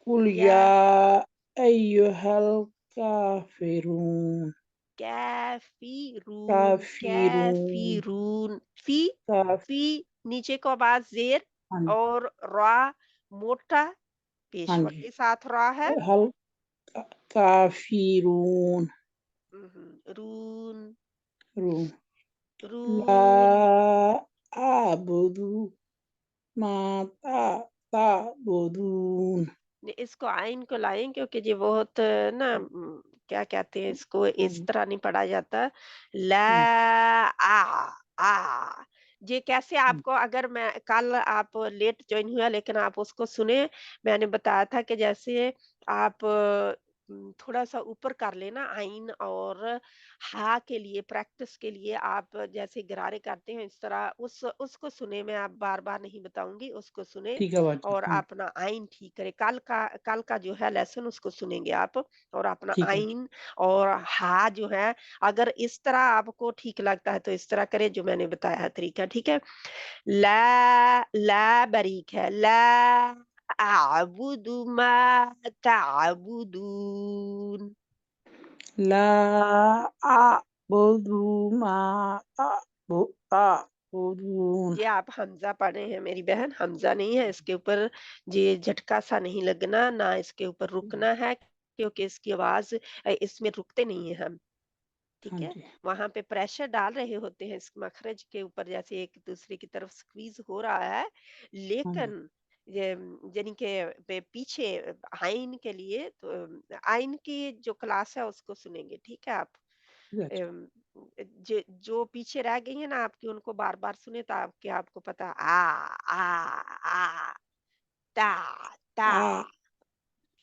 Speaker 5: कुल
Speaker 1: या
Speaker 5: या अय्युहल काफिरून।
Speaker 1: कैफिरून
Speaker 5: काफिरून
Speaker 1: कैफिरून। फी
Speaker 5: काफ
Speaker 1: फी नीचे को आवाज जेर
Speaker 5: हाँ
Speaker 1: और रा मोटा
Speaker 5: हाँ
Speaker 1: पेशवा
Speaker 5: जी।
Speaker 1: के साथ रा है।
Speaker 5: हल काफिरून।
Speaker 1: रून
Speaker 5: रून ला
Speaker 1: रून।
Speaker 5: आबुदु मा ताबुदून।
Speaker 1: इसको आइन को लाएं क्योंकि ये बहुत ना क्या कहते हैं इसको,
Speaker 5: हाँ
Speaker 1: इस
Speaker 5: जी,
Speaker 1: तरह नहीं पढ़ा जाता। ला
Speaker 5: हाँ
Speaker 1: आ ये कैसे
Speaker 5: हाँ,
Speaker 1: आपको, अगर मैं कल आप लेट ज्वाइन हुआ लेकिन आप उसको सुने, मैंने बताया था कि जैसे आप थोड़ा सा ऊपर कर लेना आइन और हा के लिए, प्रैक्टिस के लिए आप जैसे गरारे करते हैं इस तरह उसको सुने। मैं आप बार बार नहीं बताऊंगी, उसको सुने
Speaker 5: ठीक है बाजी।
Speaker 1: और
Speaker 5: हाँ,
Speaker 1: अपना आइन ठीक करे। कल का जो है लेसन उसको सुनेंगे आप और अपना
Speaker 5: ठीक है।
Speaker 1: आइन और हा जो है, अगर इस तरह आपको ठीक लगता है तो इस तरह करे जो मैंने बताया है तरीका। ठीक है, ला ला बारीक है। ला अअबुदु मा तअबुदून।
Speaker 5: ला आबुदु मा ताबुदून।
Speaker 1: ये आप हमजा पढ़े हैं मेरी बहन, हमजा नहीं है इसके ऊपर। ये झटका सा नहीं लगना, ना इसके ऊपर रुकना है, क्योंकि इसकी आवाज इसमें रुकते नहीं है हम।
Speaker 5: हाँ
Speaker 1: ठीक है,
Speaker 5: जी,
Speaker 1: वहां पे प्रेशर डाल रहे होते हैं इस मखरज के ऊपर, जैसे एक दूसरे की तरफ स्क्वीज हो रहा है।
Speaker 5: हाँ जी,
Speaker 1: लेकिन ये यानी कि पीछे आइन के लिए तो आइन की जो क्लास है उसको सुनेंगे। ठीक है, आप
Speaker 5: ठीक है, अच्छा।
Speaker 1: अम, जो पीछे रह गई है ना आपकी, उनको बार बार सुने तो आपको पता। आ ता ता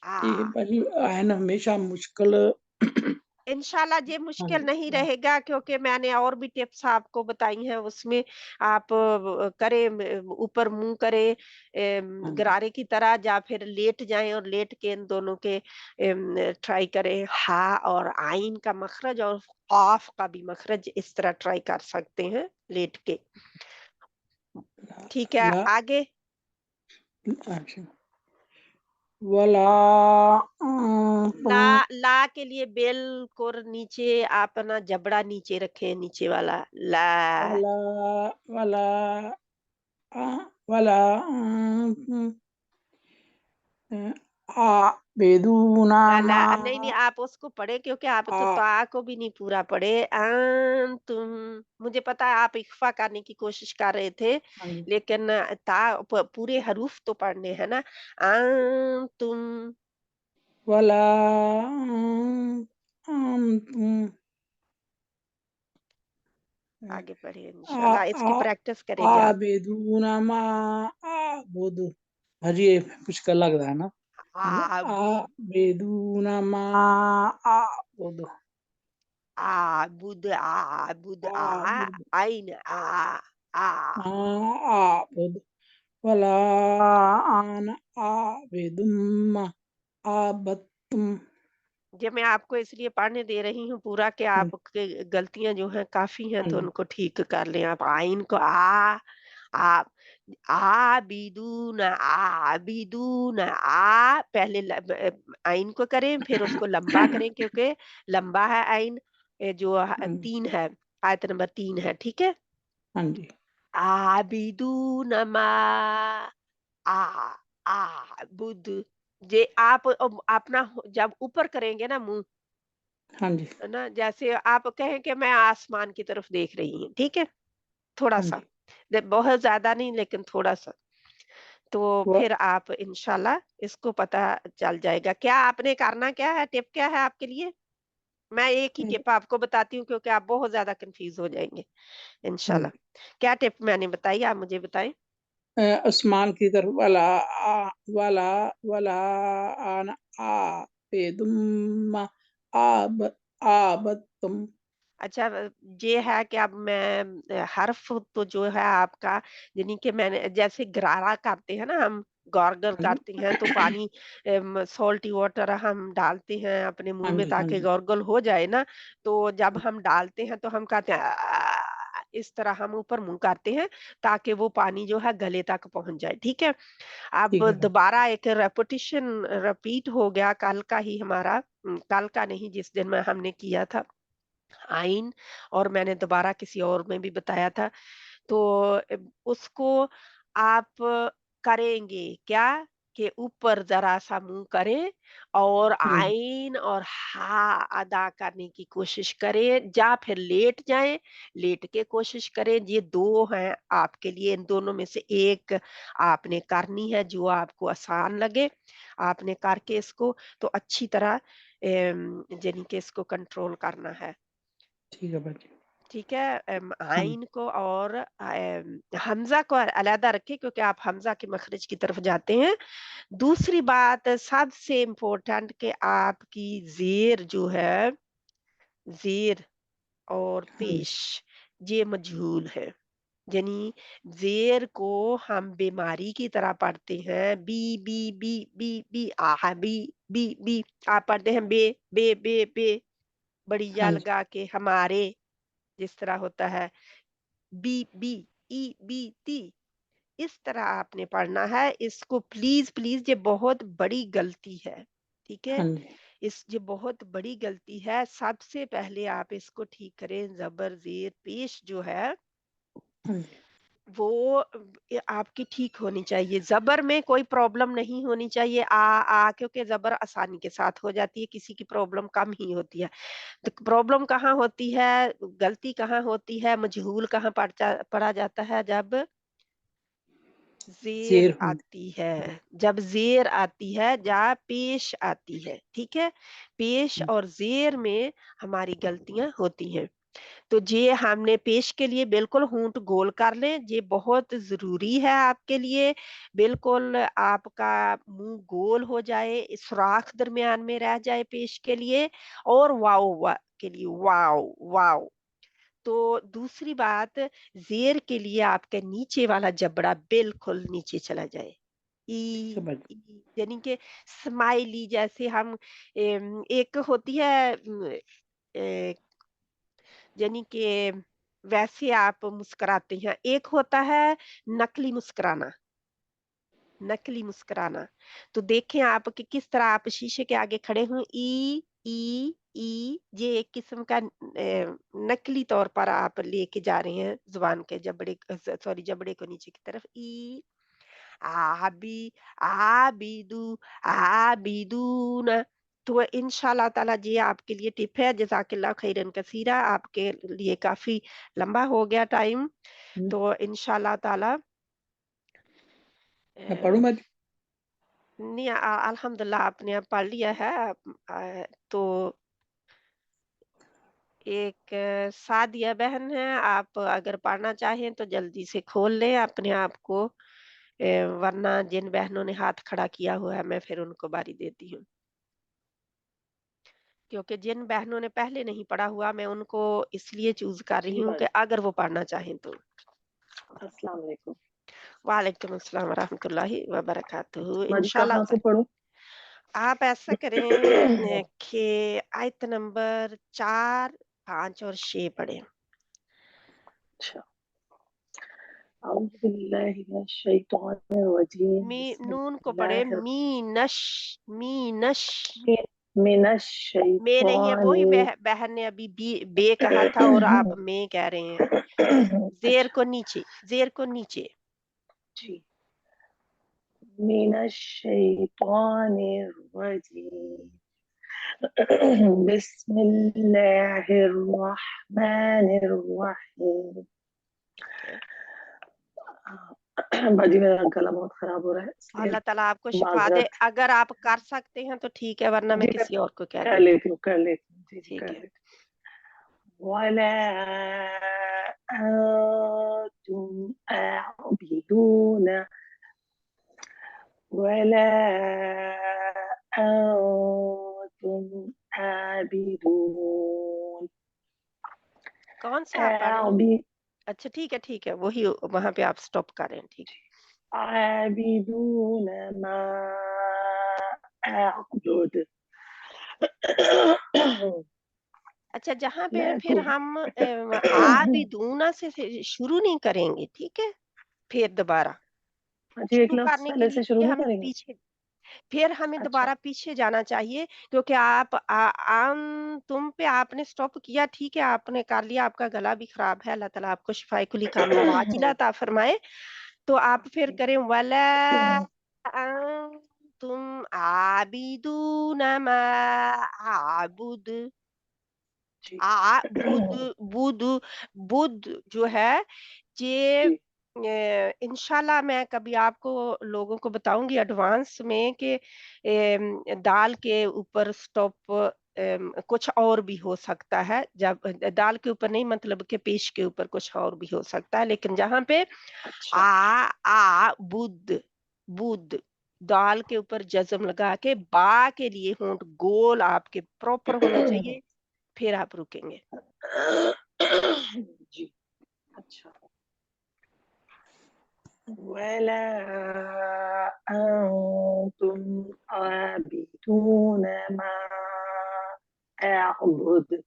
Speaker 5: आ ठीक है
Speaker 1: आ।
Speaker 5: बाजी। आयन हमेशा मुश्किल।
Speaker 1: इंशाल्लाह ये
Speaker 5: हाँ
Speaker 1: मुश्किल
Speaker 5: जी,
Speaker 1: नहीं
Speaker 5: हाँ,
Speaker 1: रहेगा, क्योंकि मैंने और भी टिप्स आपको बताई हैं। उसमें आप करें ऊपर मुंह करें
Speaker 5: हाँ जी,
Speaker 1: गरारे की तरह, या फिर लेट जाएं और लेट के इन दोनों के ट्राई करें। हा और आइन का मखरज और काफ का भी मखरज इस तरह ट्राई कर सकते हैं लेट के।
Speaker 5: ला
Speaker 1: ठीक है,
Speaker 5: ला
Speaker 1: आगे।
Speaker 5: अच्छा। वला
Speaker 1: ला ला के लिए बिल्कुल नीचे अपना जबड़ा नीचे रखें, नीचे वाला ला।
Speaker 5: वला वला वला आ बेदूना
Speaker 1: वाला
Speaker 5: मा
Speaker 1: नहीं आप उसको पढ़े क्योंकि आप तो
Speaker 5: आ
Speaker 1: ता को भी नहीं पूरा पढ़े। तुम, मुझे पता है आप इख्फा करने की कोशिश कर रहे थे,
Speaker 5: हाँ जी
Speaker 1: लेकिन ता पूरे हरूफ तो पढ़ने हैं ना। तुम
Speaker 5: वला तुम
Speaker 1: आगे पढ़िए,
Speaker 5: आ
Speaker 1: इंशाल्लाह इसकी
Speaker 5: आ
Speaker 1: प्रैक्टिस करेंगे आप।
Speaker 5: बेदूना मा आ बुदू हजी ये मुश्किल लग रहा है ना आ
Speaker 1: आबुद
Speaker 5: बेदूना मा आ बुदू
Speaker 1: आबुद आबुद
Speaker 5: आ बुदू
Speaker 1: आइन आ
Speaker 5: आ बुदू वला आन आ बेदुम्मा आ बत्तुम
Speaker 1: ये मैं आपको इसलिए पढ़ने दे रही हूँ पूरा कि
Speaker 5: हाँ
Speaker 1: आपके गलतियां जो हैं काफी हैं,
Speaker 5: हाँ
Speaker 1: तो
Speaker 5: जी
Speaker 1: उनको ठीक कर लें आप। आइन को आ आबिदून आ पहले आइन को करें, फिर उसको लंबा करें क्योंकि लंबा है आइन। जो
Speaker 5: हाँ जी
Speaker 1: 3 है, आयत नंबर 3 है, ठीक है।
Speaker 5: हाँ जी
Speaker 1: आबिदून मा आ आबुद। जे आप अपना जब ऊपर करेंगे ना मुंह,
Speaker 5: हाँ जी
Speaker 1: है ना, जैसे आप कहें कि मैं आसमान की तरफ देख रही हूँ, ठीक है, थोड़ा
Speaker 5: हाँ
Speaker 1: सा,
Speaker 5: जी
Speaker 1: बहुत ज्यादा नहीं लेकिन थोड़ा सा। तो
Speaker 5: व
Speaker 1: फिर आप इंशाल्लाह इसको पता चल जाएगा। क्या आपने करना क्या है, टिप क्या है आपके लिए? मैं एक ही टिप आपको बताती हूँ क्योंकि आप बहुत ज्यादा कंफ्यूज हो जाएंगे
Speaker 5: हाँ
Speaker 1: इंशाल्लाह।
Speaker 5: जी
Speaker 1: क्या टिप मैंने बताई, आप मुझे बताएं।
Speaker 5: आसमान की तरफ वाला वाला वाला आना आ बेदुम्मा आब आबत्तुम
Speaker 1: अच्छा, ये है कि अब मैं हर्फ तो जो है आपका, यानी कि मैंने जैसे गरारा करते हैं ना हम, गार्गल
Speaker 5: हाँ जी
Speaker 1: करते हैं तो पानी सॉल्टी वाटर हम डालते हैं अपने मुंह
Speaker 5: हाँ
Speaker 1: में
Speaker 5: जी हाँ
Speaker 1: ताकि
Speaker 5: जी
Speaker 1: गार्गल हो जाए ना। तो जब हम डालते हैं तो हम कहते हैं इस तरह हम ऊपर मुंह करते हैं ताकि वो पानी जो है गले तक पहुंच जाए, ठीक है। अब
Speaker 5: ठीक है भाई
Speaker 1: दोबारा एक रेपिटिशन रिपीट हो गया कल का ही हमारा, कल का नहीं जिस दिन में हमने किया था आइन, और मैंने दोबारा किसी और में भी बताया था। तो उसको आप करेंगे क्या कि ऊपर जरा सा मुंह करें और
Speaker 5: हाँ जी
Speaker 1: आइन और हा अदा करने की कोशिश करें, या फिर लेट जाएं, लेट के कोशिश करें। ये दो हैं आपके लिए, इन दोनों में से एक आपने करनी है जो आपको आसान लगे। आपने करके इसको तो अच्छी तरह यानी कि इसको कंट्रोल करना है,
Speaker 5: ठीक है भाई
Speaker 1: ठीक है।
Speaker 5: हाँ जी
Speaker 1: आइन को और हमजा को अलहदा रखें क्योंकि आप हमजा के मखरज की तरफ जाते हैं। दूसरी बात सबसे इम्पोर्टेंट कि आपकी जेर जो है, जेर और
Speaker 5: हाँ जी
Speaker 1: पेश, ये मजहूल है। यानी जेर को हम बीमारी की तरह पढ़ते हैं, B B B B B आहा बी आप पढ़ते हैं बे बड़ी जा
Speaker 5: हाँ जी
Speaker 1: लगा के हमारे, जिस तरह होता है बी बी ई बी ती, इस तरह आपने पढ़ना है इसको। प्लीज प्लीज, ये बहुत बड़ी गलती है, ठीक है।
Speaker 5: हाँ जी
Speaker 1: ये बहुत बड़ी गलती है। सबसे पहले आप इसको ठीक करें, जबर जेर पेश जो है
Speaker 5: हाँ जी
Speaker 1: वो आपकी ठीक होनी चाहिए। जबर में कोई प्रॉब्लम नहीं होनी चाहिए। क्योंकि जबर आसानी के साथ हो जाती है, किसी की प्रॉब्लम कम ही होती है। तो प्रॉब्लम कहाँ होती है, गलती कहाँ होती है, मजहूल कहाँ पड़ा जाता है, जब ज़ेर
Speaker 5: शेर हूँ
Speaker 1: आती है, जब ज़ेर आती है या पेश आती है, ठीक है? पेश और ज़ेर में हमारी गलतियाँ होती हैं। तो ये हमने पेश के लिए बिल्कुल होंठ गोल कर लें, ये बहुत ज़रूरी है आपके लिए। बिल्कुल आपका मुँह गोल हो जाए, सुराख दरमियान में रह जाए पेश के लिए, और वाओ के लिए वाओ, वाओ। तो दूसरी बात, ज़ेर के लिए आपका नीचे वाला जबड़ा बिल्कुल नीचे चला जाए।
Speaker 5: ठीक है
Speaker 1: ई
Speaker 5: भाई
Speaker 1: ई यानी कि स्माइली, जैसे हम एक होती है यानी कि वैसे आप मुस्कुराते हैं, एक होता है नकली मुस्कुराना, नकली मुस्कुराना। तो देखें आप कि किस तरह आप शीशे के आगे खड़े हों, ये एक किस्म का नकली तौर पर आप लेके जा रहे हैं जुबान के जबड़े, सॉरी जबड़े को नीचे की तरफ, ई आबिदू आबिदून। तो इंशाल्लाह ताला ये आपके लिए टिप है। जज़ाकल्लाह खैरन कसीरा, आपके लिए काफी लंबा हो गया टाइम। तो इंशाल्लाह ताला
Speaker 5: मैं पढ़ूं मैं?
Speaker 1: नहीं, अल्हम्दुलिल्लाह आपने अब पढ़ लिया है। तो एक सादिया बहन है, आप अगर पढ़ना चाहें तो जल्दी से खोल लें अपने आप को, वरना जिन बहनों ने हाथ खड़ा किया हुआ है मैं फिर उनको बारी देती हूँ। क्योंकि जिन बहनों ने पहले नहीं पढ़ा हुआ मैं उनको इसलिए चूज कर रही
Speaker 6: जी
Speaker 1: हूँ कि
Speaker 6: बाजी।
Speaker 1: अगर वो पढ़ना चाहें तो।
Speaker 6: अस्सलाम वालेकुम।
Speaker 1: वालेकुम अस्सलाम वरहमतुल्लाहि वबरकातुहू।
Speaker 6: बाजी
Speaker 1: इंशाल्लाह
Speaker 6: कहाँ से पढ़ूं?
Speaker 1: आप ऐसा करें कि आयत नंबर 4, 5 और 6 पढ़ें।
Speaker 6: अच्छा। औज़ु बिल्लाहि मिनश शैतानिर रजीम।
Speaker 1: मी नून को पढ़े मीनश मीनश।
Speaker 6: मिनश
Speaker 1: मैं नहीं है, वही
Speaker 6: शैतानिर।
Speaker 1: बहन ने अभी बे कहा था और आप मैं कह रहे हैं। जेर
Speaker 6: अच्छा
Speaker 1: को नीचे, जेर को नीचे।
Speaker 6: जी। मिनश शैतानिर रजीम। बिस्मिल्लाहिर रहमानिर रहीम। बाजी मेरा गला बहुत खराब हो रहा है इसलिए
Speaker 1: अल्लाह ताला आपको शिफा दे।
Speaker 6: माजरत।
Speaker 1: अगर आप कर सकते हैं तो ठीक है, वरना मैं
Speaker 6: जी मैं
Speaker 1: किसी और को कह
Speaker 6: कर
Speaker 1: देती
Speaker 6: लेती हूँ जी जी
Speaker 1: ठीक
Speaker 6: कर
Speaker 1: है।
Speaker 6: लेती हूँ। वला अंतुम आबिदून वला अंतुम आबिदून
Speaker 1: कौन सा आप पढ़ रहे हैं?
Speaker 6: आबि
Speaker 1: अच्छा ठीक है, वही वहां पे आप स्टॉप कर रहे हैं, ठीक।
Speaker 6: आबिदून मा अअबुद।
Speaker 1: अच्छा, जहाँ पे फिर
Speaker 6: लकुम।
Speaker 1: हम आबिदूना से शुरू नहीं करेंगे, ठीक है? फिर दोबारा
Speaker 6: जी एक
Speaker 1: शुरू
Speaker 6: लफ्ज
Speaker 1: करने के
Speaker 6: पहले से शुरू
Speaker 1: लिए
Speaker 6: नहीं
Speaker 1: हमें
Speaker 6: करेंगे?
Speaker 1: पीछे, फिर हमें
Speaker 6: अच्छा
Speaker 1: दोबारा पीछे जाना चाहिए। क्योंकि आप तुम पे आपने स्टॉप किया, ठीक है, आपने कर लिया, आपका गला भी खराब है। अल्लाह ताला आपको शिफाए कुली कामिला वाजिला अता फरमाए। तो आप फिर
Speaker 6: जी
Speaker 1: करें वला तुम आबिदून मा आबुद।
Speaker 6: जी
Speaker 1: बुद बुद बुद जो है ये
Speaker 6: जी
Speaker 1: इंशाल्लाह मैं कभी आपको लोगों को बताऊंगी एडवांस में कि दाल के ऊपर स्टॉप कुछ और भी हो सकता है। जब दाल के ऊपर नहीं, मतलब कि पेश के ऊपर कुछ और भी हो सकता है, लेकिन जहां पे
Speaker 6: अच्छा
Speaker 1: आ बुद बुद दाल के ऊपर जज्म लगा के बा के लिए होंठ गोल आपके प्रॉपर होने चाहिए, फिर आप रुकेंगे।
Speaker 6: जी अच्छा वला अंतुम आबिदून मा अअबुद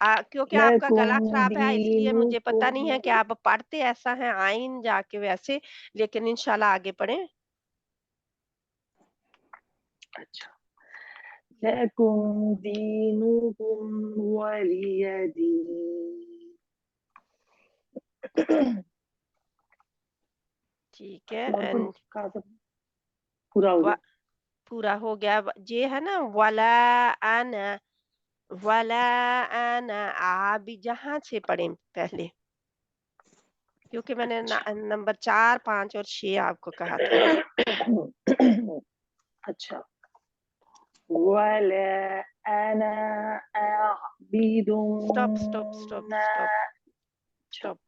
Speaker 1: क्योंकि आपका
Speaker 6: लकुम
Speaker 1: गला खराब है इसलिए मुझे पता नहीं है
Speaker 6: दीनुकुम।
Speaker 1: कि आप पढ़ते ऐसा हैं आइन जाके वैसे, लेकिन इंशाल्लाह आगे पढ़ें।
Speaker 6: अच्छा लकुम दीनुकुम वलिय दीन।
Speaker 1: ठीक है
Speaker 6: और
Speaker 1: एंड
Speaker 6: कहाँ से पूरा हो गया?
Speaker 1: पूरा हो गया। ये है ना आना वला आना आबी, जहां से पढ़ें पहले, क्योंकि मैंने
Speaker 6: अच्छा
Speaker 1: नंबर 4, 5 और 6 आपको कहा था।
Speaker 6: अच्छा ولا أنا عبيد
Speaker 1: स्टॉप स्टॉप स्टॉप
Speaker 6: ما
Speaker 1: स्टॉप
Speaker 6: अच्छा
Speaker 1: स्टॉप।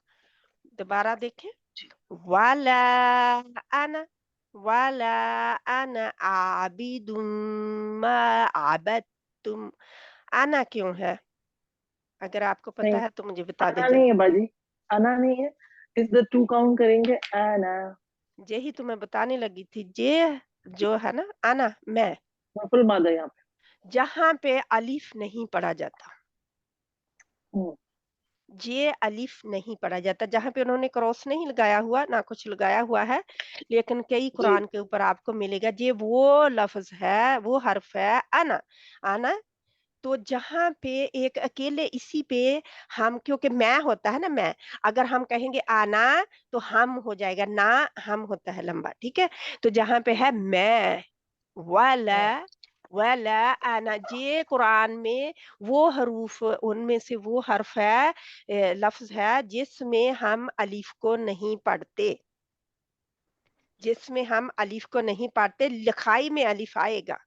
Speaker 1: दोबारा देखें।
Speaker 6: जी
Speaker 1: वाला आना वाला आना आबिदुम मा आबदतुम। आना क्यों है? अगर आपको पता
Speaker 6: नहीं
Speaker 1: है तो मुझे बता दें
Speaker 6: आना नहीं
Speaker 1: जल्दी।
Speaker 6: है बाजी आना नहीं है इस द टू काउंट करेंगे आना
Speaker 1: यही तो मैं बताने लगी थी। ये जो है ना आना मैं,
Speaker 6: मफुल मादा यहाँ पे
Speaker 1: जहां पे अलिफ नहीं पढ़ा जाता,
Speaker 6: हम्म,
Speaker 1: ये अलिफ नहीं पढ़ा जाता, जहां पे उन्होंने क्रॉस नहीं लगाया हुआ ना कुछ लगाया हुआ है, लेकिन कई
Speaker 6: जी
Speaker 1: कुरान के ऊपर आपको मिलेगा। ये वो लफ्ज है, वो हर्फ है आना। आना तो जहाँ पे एक अकेले इसी पे हम, क्योंकि मैं होता है ना मैं, अगर हम कहेंगे आना तो हम हो जाएगा, ना हम होता है लंबा, ठीक है? तो जहाँ पे है मैं, वाला वाला आना, ये कुरान में वो हरूफ, उनमें से वो हर्फ है, लफ्ज है जिसमें हम अलीफ को नहीं पढ़ते, जिसमें हम अलीफ को नहीं पढ़ते। लिखाई में अलीफ आएगा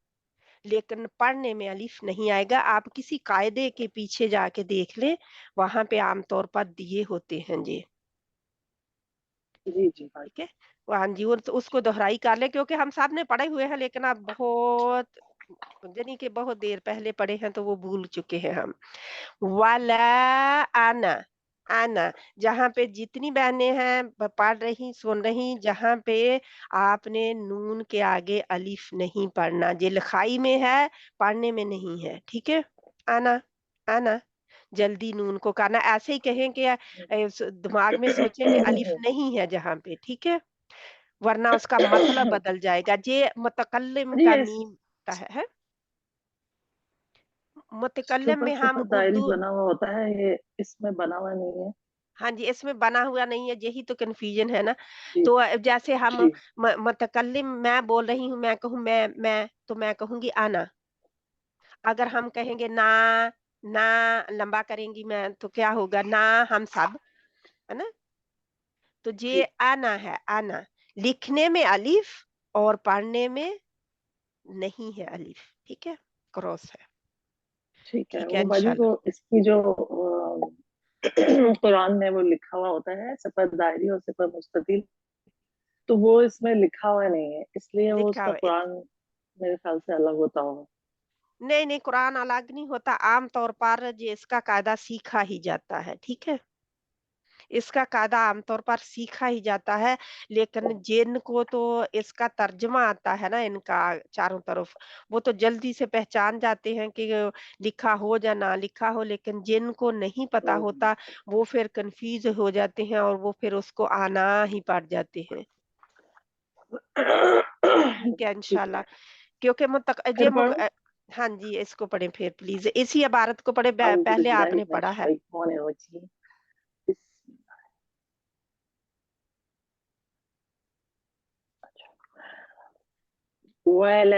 Speaker 1: लेकिन पढ़ने में अलीफ नहीं आएगा। आप किसी कायदे के पीछे जाके देख लें, वहां पे आमतौर पर दिए होते हैं जी,
Speaker 6: जी जी
Speaker 1: ठीक है? हाँ जी, वो तो उसको दोहराई कर ले, क्योंकि हम सब ने पढ़े हुए हैं लेकिन अब बहुत, यानी कि बहुत देर पहले पढ़े हैं तो वो भूल चुके हैं हम। वाला आना, आना, जहाँ पे जितनी बहनें हैं पढ़ रही सुन रही, जहाँ पे आपने नून के आगे अलिफ नहीं पढ़ना, जे लिखाई में है पढ़ने में नहीं है, ठीक है? आना, आना, जल्दी नून को करना, ऐसे ही कहें कि दिमाग में सोचें कि अलिफ नहीं है जहाँ पे, ठीक है? वरना उसका मतलब बदल जाएगा। जे मुतकल्लिम
Speaker 6: जी,
Speaker 1: का
Speaker 6: ये
Speaker 1: मीम है?
Speaker 6: इसके
Speaker 1: मुतकल्लिम
Speaker 6: ऊपर
Speaker 1: में हम
Speaker 6: छोटा दायरी
Speaker 1: उर्दू,
Speaker 6: बना हुआ होता है, ये इसमें बना हुआ नहीं है।
Speaker 1: हाँ जी, इसमें बना हुआ नहीं है, यही तो कन्फ्यूजन है ना।
Speaker 6: जी
Speaker 1: तो जैसे हम
Speaker 6: जी
Speaker 1: मुतकल्लिम, मैं बोल रही हूँ, मैं कहूँ मैं, तो मैं कहूँगी आना। अगर हम कहेंगे ना, ना लंबा करेंगी मैं, तो क्या होगा? ना हम सब, है ना? तो ये
Speaker 6: जी
Speaker 1: आना है, आना। लिखने में अलिफ और पढ़ने में नहीं है अलिफ, ठीक है? क्रॉस है,
Speaker 6: ठीक है।
Speaker 1: ठीक है
Speaker 6: वो बाजी,
Speaker 1: इंशाल्लाह।
Speaker 6: वो इसकी जो कुरान में वो लिखा हुआ होता है सफर दायरी और सफर मुस्ततिल, तो वो इसमें लिखा हुआ नहीं है, इसलिए वो
Speaker 1: लिखा
Speaker 6: उसका
Speaker 1: हुआ है।
Speaker 6: कुरान मेरे ख्याल से अलग होता होगा।
Speaker 1: नहीं नहीं, कुरान अलग नहीं होता, आम तौर पर ये इसका कायदा सीखा ही जाता है, ठीक है? इसका कायदा आमतौर पर सीखा ही जाता है, लेकिन जिनको तो इसका तर्जुमा आता है ना इनका चारों तरफ, वो तो जल्दी से पहचान जाते हैं कि लिखा हो या ना लिखा हो, लेकिन जिनको नहीं पता होता वो फिर कंफ्यूज हो जाते हैं और वो फिर उसको आना ही पड़ जाते हैं, ठीक है
Speaker 6: ठीक
Speaker 1: इंशाल्लाह।
Speaker 6: है,
Speaker 1: क्योंकि
Speaker 6: फिर पढ़ो।
Speaker 1: हाँ जी, इसको पढ़ें फिर प्लीज, इसी इबारत को पढ़े,
Speaker 6: अऊज़ु
Speaker 1: पहले
Speaker 6: बिल्लाहि
Speaker 1: आपने
Speaker 6: मिनश
Speaker 1: पढ़ा है।
Speaker 6: शैतानिर रजीम। वला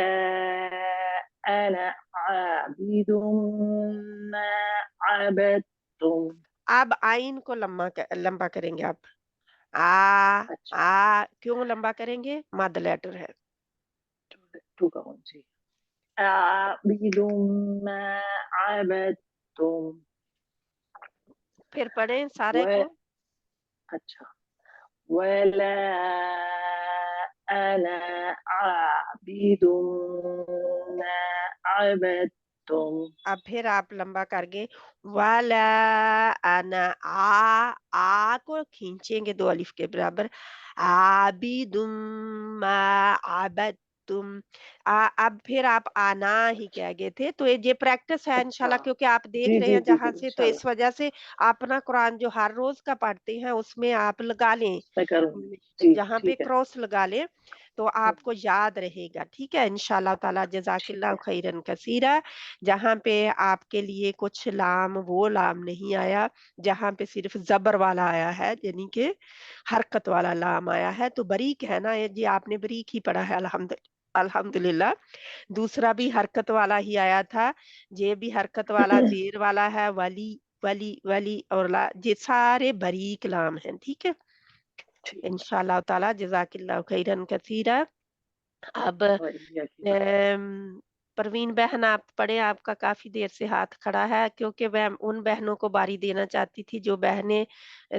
Speaker 6: अना आबिदुम मा अबदतुम।
Speaker 1: अब आइन को लंबा करेंगे आप। आ
Speaker 6: अच्छा,
Speaker 1: आ क्यों लंबा करेंगे? मद लेटर है।
Speaker 6: टू का कौन सी? आबिदुम मा अबदतुम।
Speaker 1: फिर पढ़ें सारे
Speaker 6: व
Speaker 1: को।
Speaker 6: अच्छा, वला अना आबिदुम मा अबदतुम।
Speaker 1: अब फिर आप लंबा करके वाला आना, आ को खींचेंगे दो अलिफ के बराबर। आबिदुम मा आबदतुम। अब फिर आप आना ही कह गए थे, तो ये प्रैक्टिस है
Speaker 6: अच्छा,
Speaker 1: इंशाल्लाह, क्योंकि आप देख
Speaker 6: जी
Speaker 1: रहे
Speaker 6: जी
Speaker 1: हैं
Speaker 6: जी जी
Speaker 1: जहां से, तो
Speaker 6: इंशाल्लाह
Speaker 1: इस वजह से अपना कुरान जो हर रोज का पढ़ते हैं उसमें आप लगा लें,
Speaker 6: मैं करूँगी। जी
Speaker 1: जहां पे
Speaker 6: ठीक है।
Speaker 1: क्रॉस लगा लें तो आपको याद रहेगा, ठीक है इंशाल्लाह ताला।
Speaker 6: ठीक
Speaker 1: जजाकिल्लाह
Speaker 6: है।
Speaker 1: खैरन कसीरा। जहाँ पे आपके लिए कुछ लाम, वो लाम नहीं आया, जहाँ पे सिर्फ जबर वाला आया है, यानी कि हरकत वाला लाम आया है, तो बरीक है ना ये जी, आपने बरीक ही पढ़ा है अल्हम्दुलिल्लाह। दूसरा भी हरकत वाला ही आया था, ये भी हरकत वाला जेर वाला है, वली वली वली और ला, ये सारे बरीक लाम हैं, ठीक है
Speaker 6: ठीक है।
Speaker 1: इंशाल्लाह ताला। जजाकिल्लाह खैरन कसीरा। अब
Speaker 6: बढ़िया की बात।
Speaker 1: अम, परवीन बहन आप पढ़े, आपका काफी देर से हाथ खड़ा है, क्योंकि मैं उन बहनों को बारी देना चाहती थी जो बहनें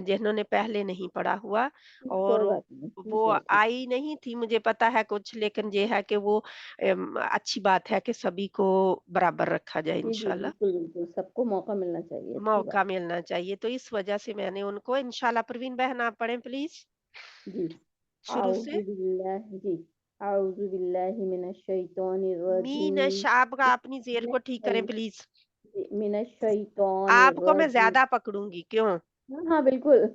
Speaker 1: जिन्होंने पहले नहीं पढ़ा हुआ, और
Speaker 2: कोई बात नहीं,
Speaker 1: वो
Speaker 2: ठीक है, ठीक।
Speaker 1: आई नहीं थी, मुझे पता है कुछ, लेकिन ये है कि वो अच्छी बात है कि सभी को बराबर रखा जाए
Speaker 2: जी, जी,
Speaker 1: इंशाल्लाह,
Speaker 2: बिल्कुल, बिल्कुल, सबको मौका मिलना चाहिए, अच्छी बात।
Speaker 1: मौका मिलना चाहिए, तो इस वजह से मैंने उनको इंशाल्लाह। परवीन बहन आप पढ़ें प्लीज
Speaker 2: जी।
Speaker 1: शुरू से।
Speaker 2: आऊज़ु बिल्लाहि मिनश शैतानिर
Speaker 1: मीन
Speaker 2: रजीम।
Speaker 1: शाब का अपनी जेर को
Speaker 2: मिनश
Speaker 1: ठीक करें
Speaker 2: शै
Speaker 1: प्लीज।
Speaker 2: मिनश शैतानिर
Speaker 1: आपको मैं
Speaker 2: रजीम।
Speaker 1: ज्यादा पकड़ूंगी, क्यों?
Speaker 2: हाँ, हाँ, बिल्कुल।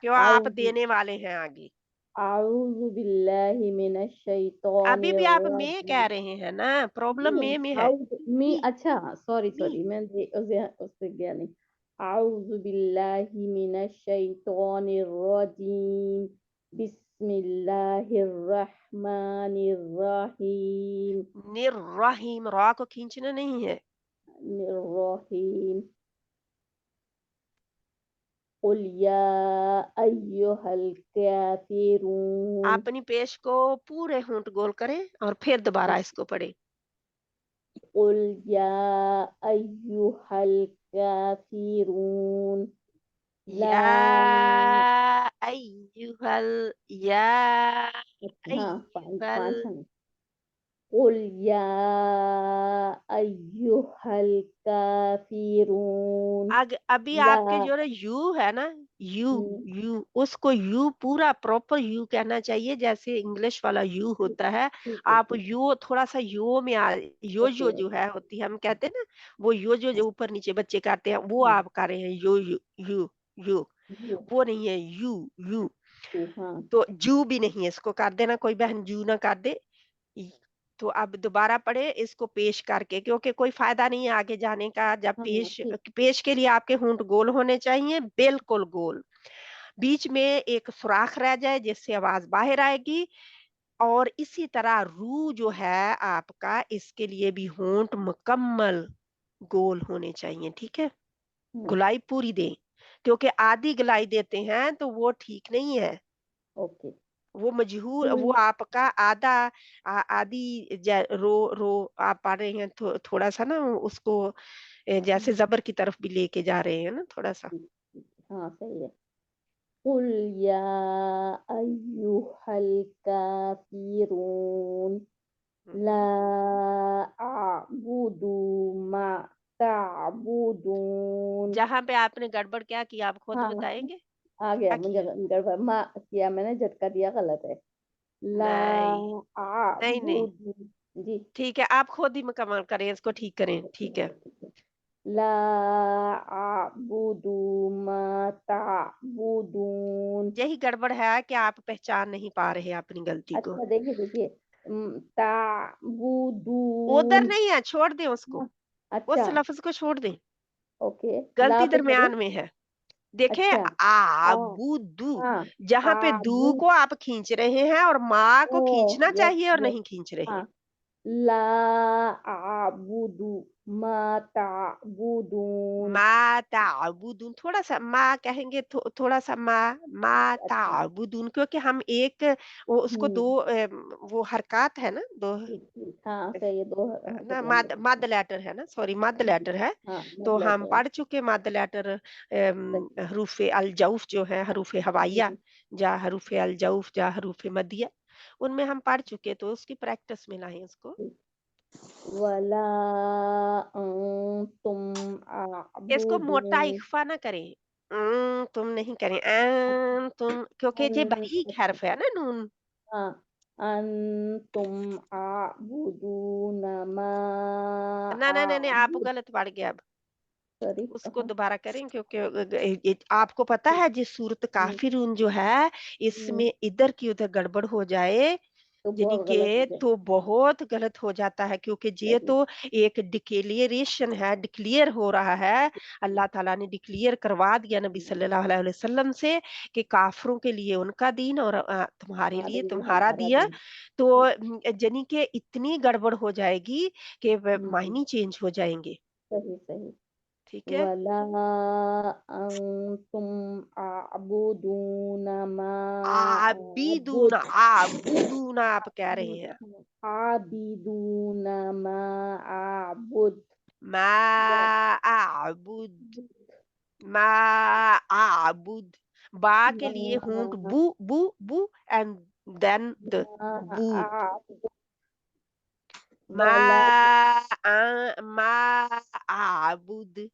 Speaker 1: क्यों आप
Speaker 2: आऊज़ु
Speaker 1: देने वाले हैं आगे।
Speaker 2: अऊज़ु बिल्लाहि मिनश
Speaker 1: अभी
Speaker 2: शैतानिर
Speaker 1: भी आप में
Speaker 2: रजीम।
Speaker 1: कह रहे हैं ना, प्रॉब्लम
Speaker 2: नहीं,
Speaker 1: में है।
Speaker 2: मी अच्छा सॉरी
Speaker 1: मी
Speaker 2: मैं उससे गया नहीं। अऊज़ु बिल्लाहि मिनश शैतानिर रजीम। बिस्मिल्लाहिर रहमानिर रहीम।
Speaker 1: निर्रहीम, रा को खींचना नहीं है।
Speaker 2: रहीम। कुल या अय्युहल काफिरून।
Speaker 1: आप अपनी पेश को पूरे होंठ गोल करें और फिर दोबारा इसको पढ़ें।
Speaker 2: कुल या अय्युहल काफिरून। ला
Speaker 1: या अय्युहल या
Speaker 2: हाँ पांच
Speaker 1: अय्युहल
Speaker 2: हैं। कुल या अय्युहल काफिरून।
Speaker 1: अभी
Speaker 2: ला
Speaker 1: आपके जो ना यू है ना, यू यू उसको यू पूरा प्रॉपर यू कहना चाहिए, जैसे इंग्लिश वाला यू होता है।
Speaker 2: ठीक है,
Speaker 1: आप
Speaker 2: ठीक है।
Speaker 1: यू थोड़ा सा यो में यो
Speaker 2: ओके
Speaker 1: जो है होती है, हम कहते हैं ना वो यो जो ऊपर नीचे बच्चे करते हैं, वो
Speaker 2: हाँ
Speaker 1: आप कर रहे हैं यो यू यू यू,
Speaker 2: यू
Speaker 1: वो नहीं है यू यू।
Speaker 2: हाँ
Speaker 1: तो जू भी नहीं है, इसको कर देना, कोई बहन जू ना कर दे। इ- तो अब दोबारा पढ़े इसको पेश करके, क्योंकि कोई फायदा नहीं है आगे जाने का। जब
Speaker 2: हाँ
Speaker 1: पेश
Speaker 2: ठीक
Speaker 1: पेश के लिए आपके होंठ गोल होने चाहिए, बिल्कुल गोल, बीच में एक सुराख रह जाए जिससे आवाज बाहर आएगी। और इसी तरह रू जो है आपका, इसके लिए भी होंठ मुकम्मल गोल होने चाहिए, ठीक है। गुलाई पूरी दें, क्योंकि आधी गुलाई देते हैं तो वो ठीक नहीं है।
Speaker 2: ओके।
Speaker 1: वो मजहूर, वो
Speaker 2: कुल
Speaker 1: आपका आधा आधी रो रो आप पढ़ रहे हैं, थोड़ा सा ना उसको जैसे जबर की तरफ भी लेके जा रहे हैं ना थोड़ा सा।
Speaker 2: हाँ सही है। कुल या अय्युहल काफिरून। ला अअबुदु मा ताबुदून।
Speaker 1: जहां पे आपने गड़बड़ क्या किया, आप खुद
Speaker 2: हाँ
Speaker 1: बताएंगे
Speaker 2: आ गया
Speaker 1: क्या
Speaker 2: मुझे
Speaker 1: किया?
Speaker 2: गड़बड़ मा किया मैंने, झटका दिया गलत है। ला
Speaker 1: नहीं नहीं नहीं,
Speaker 2: अअबुदु जी
Speaker 1: ठीक है, आप खुद ही मुकम्मल करें, इसको ठीक करें, ठीक है।
Speaker 2: ला अअबुदु मा ताबुदून।
Speaker 1: यही गड़बड़ है कि आप पहचान नहीं पा रहे अपनी गलती को।
Speaker 2: अच्छा देखिए देखिए
Speaker 1: उधर
Speaker 2: ताबुदून।
Speaker 1: नहीं है, छोड़ दें उसको,
Speaker 2: अच्छा
Speaker 1: उस लफ्ज को छोड़ दें,
Speaker 2: ओके। ला
Speaker 1: गलती
Speaker 2: पे करूँ।
Speaker 1: दरमियान में है। देखे
Speaker 2: अच्छा
Speaker 1: आबुदू,
Speaker 2: हाँ
Speaker 1: जहां पे दू
Speaker 2: आबू
Speaker 1: को आप खींच रहे हैं और माँ को
Speaker 2: ओ
Speaker 1: खींचना
Speaker 2: यस
Speaker 1: चाहिए और
Speaker 2: यस
Speaker 1: नहीं खींच रहे।
Speaker 2: हाँ ला आबुदु मा ताबुदून।
Speaker 1: मा ताबुदून, थोड़ा सा माँ कहेंगे, थोड़ा सा मा
Speaker 2: अच्छा
Speaker 1: ताबुदून, क्योंकि हम एक वो उसको दो वो हरकत है ना, दो
Speaker 2: ठीक ठीक हाँ सही है। दो
Speaker 1: ना,
Speaker 2: हरकतें हम
Speaker 1: मद
Speaker 2: करते
Speaker 1: मद
Speaker 2: हैं।
Speaker 1: लेटर है ना, सॉरी मद
Speaker 2: जी
Speaker 1: लेटर है।
Speaker 2: हाँ
Speaker 1: तो
Speaker 2: मतलब
Speaker 1: हम पढ़ चुके मद लेटर,
Speaker 2: सही
Speaker 1: हरूफ अल जौफ जो है, हरूफ हवाइया, जा हरूफ अल जौफ, जा हरूफ मदिया, उनमें हम पढ़ चुके, तो उसकी प्रैक्टिस में लाएं उसको।
Speaker 2: वला तुम
Speaker 1: इसको मोटा
Speaker 2: आबुदून।
Speaker 1: इख्फा ना करें, तुम नहीं करें, तुम, क्योंकि ये बारीक हर्फ है ना नून।
Speaker 2: हाँ अंतुम आबुदून मा
Speaker 1: ना ना ना ना, आप
Speaker 2: आबुद
Speaker 1: गलत पढ़ गए अब,
Speaker 2: सॉरी
Speaker 1: उसको दोबारा करें, क्योंकि आपको पता है जिस सूरत काफिरून जो है, इसमें इधर की उधर गड़बड़ हो जाए
Speaker 2: तो
Speaker 1: यानी
Speaker 2: बहुत गलत हो
Speaker 1: कि,
Speaker 2: गया।
Speaker 1: तो बहुत गलत हो जाता है, क्योंकि ये
Speaker 2: सही
Speaker 1: तो एक डिक्लेरेशन है, डिक्लेयर हो रहा है। अल्लाह ताला ने डिक्लेयर करवा दिया नबी सल्लल्लाहु अलैहि वसल्लम से कि काफिरों के लिए उनका दीन और तुम्हारे लिए
Speaker 2: हमारे लिए
Speaker 1: तुम्हारा
Speaker 2: हमारा
Speaker 1: दिया।
Speaker 2: दिन।
Speaker 1: तो यानी कि इतनी गड़बड़ हो जाएगी कि
Speaker 2: जी
Speaker 1: मायने चेंज हो जाएंगे,
Speaker 2: सही सही।
Speaker 1: ठीक है।
Speaker 2: वला अंतुम आबुदून मा
Speaker 1: आबिदून,
Speaker 2: आबुद
Speaker 1: आबुदून आप कह रहे हैं,
Speaker 2: आबिदून मा आबुद।
Speaker 1: मा आबुद, मा आबुद, बा के लिए होंठ
Speaker 2: मा
Speaker 1: बू बू बू एंड देन द बूद,
Speaker 2: आबुद
Speaker 1: मा
Speaker 2: वला
Speaker 1: मा आबुद,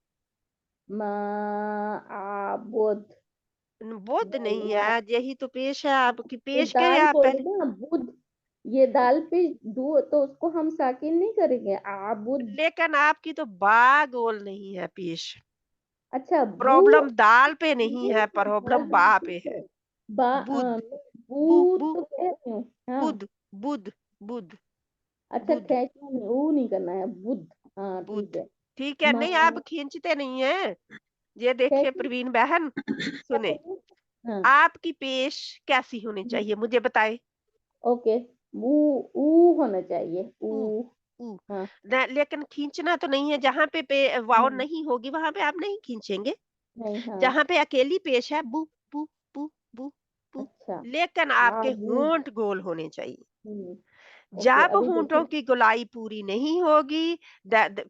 Speaker 2: मा आबुद
Speaker 1: बुद्ध नहीं
Speaker 2: वला।
Speaker 1: है, यही तो पेश है आपकी,
Speaker 2: ये
Speaker 1: पेश के
Speaker 2: दाल
Speaker 1: आप
Speaker 2: को
Speaker 1: पहले।
Speaker 2: ना बुध, ये दाल पे दू तो उसको हम साकिन नहीं करेंगे आबुद।
Speaker 1: लेकिन आपकी तो बा गोल नहीं है पेश,
Speaker 2: अच्छा बू
Speaker 1: प्रॉब्लम दाल पे नहीं
Speaker 2: बू
Speaker 1: है,
Speaker 2: दाल
Speaker 1: प्रॉब्लम
Speaker 2: पे
Speaker 1: बा
Speaker 2: ठीक
Speaker 1: पे है।
Speaker 2: है। बा
Speaker 1: बुध,
Speaker 2: बूद
Speaker 1: बू
Speaker 2: तो कह रही हूँ। हाँ
Speaker 1: बुध बुध बुध
Speaker 2: अच्छा,
Speaker 1: बुध
Speaker 2: खींचना नहीं, वो नहीं करना है, बुध। हाँ ठीक
Speaker 1: बुध
Speaker 2: है।
Speaker 1: ठीक है, नहीं आप
Speaker 2: माँ
Speaker 1: खींचते नहीं है। ये देखिए
Speaker 2: कैसी,
Speaker 1: प्रवीण बहन,
Speaker 2: क्या
Speaker 1: सुने,
Speaker 2: करिए? हाँ
Speaker 1: आपकी पेश कैसी होनी चाहिए मुझे बताए।
Speaker 2: ओके, ऊ होना चाहिए,
Speaker 1: ऊ
Speaker 2: ऊ।
Speaker 1: ऊ
Speaker 2: हाँ
Speaker 1: लेकिन खींचना तो नहीं है, जहां पे वाव
Speaker 2: नहीं
Speaker 1: नहीं होगी वहां पे आप नहीं खींचेंगे।
Speaker 2: नहीं, हाँ
Speaker 1: जहां पे अकेली पेश है, बू बू बू बू बू,
Speaker 2: अच्छा।
Speaker 1: लेकिन आपके
Speaker 2: आबूद।
Speaker 1: होंठ गोल होने चाहिए।
Speaker 2: हम्म, ओके
Speaker 1: जब
Speaker 2: अभी
Speaker 1: होंठों
Speaker 2: देखिए।
Speaker 1: की गोलाई पूरी नहीं होगी,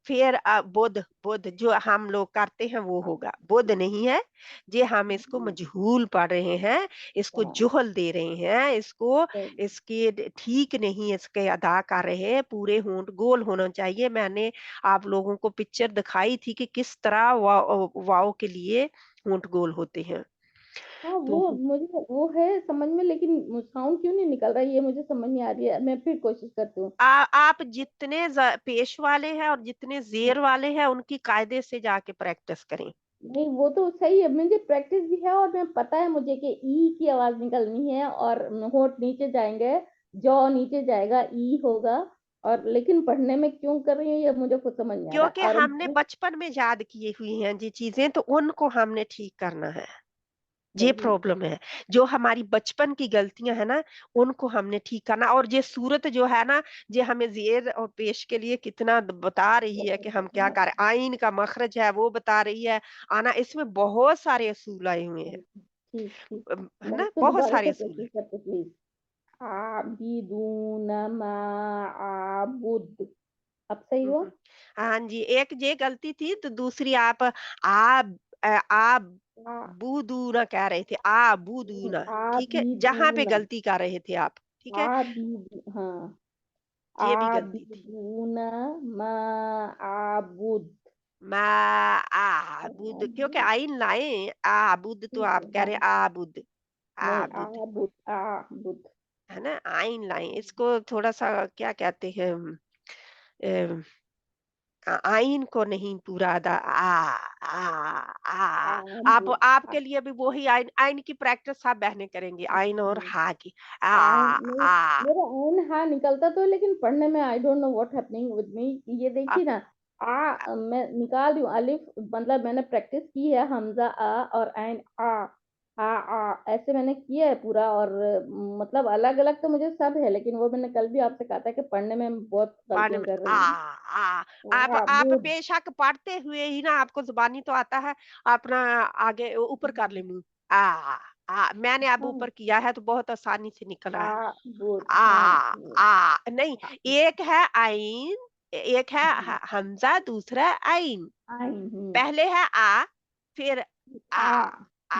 Speaker 1: फिर बुध बुध जो हम लोग करते हैं वो होगा, बुध नहीं है। जे हम इसको मजहूल पढ़ रहे हैं, इसको
Speaker 2: हाँ
Speaker 1: जुहल दे रहे हैं, इसको
Speaker 2: सही।
Speaker 1: इसके ठीक नहीं इसके अदा कर रहे हैं। पूरे होंठ गोल होना चाहिए। मैंने आप लोगों को पिक्चर दिखाई थी कि किस तरह वाव के लिए होंठ गोल होते हैं।
Speaker 2: हाँ
Speaker 1: तो
Speaker 2: वो मुझे वो है समझ में, लेकिन साउंड क्यों नहीं निकल रहा है ये मुझे समझ नहीं आ रही है, मैं फिर कोशिश करती हूँ।
Speaker 1: आप जितने पेश वाले हैं और जितने जेर वाले हैं उनकी कायदे से जाके प्रैक्टिस करें।
Speaker 2: नहीं वो तो सही है, मुझे प्रैक्टिस भी है और मैं पता है मुझे कि ई की आवाज निकलनी है और होंठ नीचे जाएंगे, जॉ नीचे जाएगा, ई होगा। और लेकिन पढ़ने में क्यों कर रही हूँ ये मुझे खुद समझ नहीं आ
Speaker 1: क्योंकि
Speaker 2: रहा। और
Speaker 1: हमने बचपन में याद की हुई हैं ये चीजें, तो उनको हमने ठीक करना है। ये
Speaker 2: सही।
Speaker 1: प्रॉब्लम है। जो हमारी बचपन की गलतियां है ना, उनको हमने ठीक करना। और ये सूरत जो है ना, ये हमें जेर और पेश के लिए कितना बता रही है कि हम क्या करें। आइन का मखरज है वो बता रही है, आना, इसमें बहुत सारे असूल आए हुए हैं।
Speaker 2: ठीक ठीक।
Speaker 1: है
Speaker 2: मैं
Speaker 1: ना,
Speaker 2: इसको
Speaker 1: बहुत
Speaker 2: दोबारा
Speaker 1: सारे
Speaker 2: से
Speaker 1: असूल
Speaker 2: प्रैक्टिस
Speaker 1: हैं।
Speaker 2: करते प्लीज। आबिदून मा आबुद, अब सही हुआ।
Speaker 1: हाँ जी, एक ये गलती थी, तो दूसरी आप बूदूना कह रहे थे, आ बूदूना। ठीक है, जहां पे
Speaker 2: आबिदून,
Speaker 1: गलती कर रहे थे आप, ठीक है,
Speaker 2: हाँ
Speaker 1: ये भी गलती थी।
Speaker 2: आबिदून मा आबुद।
Speaker 1: मैं आबुद, क्योंकि आइन लाए, आबुद तो
Speaker 2: ठीक
Speaker 1: आप
Speaker 2: है
Speaker 1: कह
Speaker 2: हाँ,
Speaker 1: रहे आबुद,
Speaker 2: नहीं
Speaker 1: आबुद,
Speaker 2: आबुद आबुद।
Speaker 1: है ना, आइन लाए, इसको थोड़ा सा क्या कहते हैं, आइन को नहीं पूरा अदा, आप
Speaker 2: आबुद
Speaker 1: आपके लिए भी वही आइन आइन की प्रैक्टिस सब बहनें करेंगे, आइन और हा की,
Speaker 2: नहीं, मेरा ओन हाँ निकलता तो है, लेकिन पढ़ने में I don't know what happening with me. ये
Speaker 1: आ,
Speaker 2: देखिए ना, मैं निकाल रही हूँ अलिफ, मतलब मैंने प्रैक्टिस की है, हमजा आ और ऐन आ ऐसे मैंने किया है पूरा। और मतलब अलग अलग तो मुझे सब है, लेकिन वो मैंने कल भी आपसे कहा था कि पढ़ने में हम बहुत
Speaker 1: पानी
Speaker 2: गलतियां
Speaker 1: में
Speaker 2: कर रही हूँ।
Speaker 1: आप
Speaker 2: आबुद,
Speaker 1: बेशक पढ़ते हुए ही ना आपको जुबानी तो आता है, अपना आगे ऊपर कर ले मुंह, मैंने अब
Speaker 2: हाँ
Speaker 1: ऊपर किया है तो बहुत आसानी से निकल रहा है।
Speaker 2: आबुद, हाँ
Speaker 1: नहीं, एक है आइन, एक है हमजा, दूसरा आइन।
Speaker 2: आइन,
Speaker 1: पहले है फिर
Speaker 2: आ
Speaker 1: आ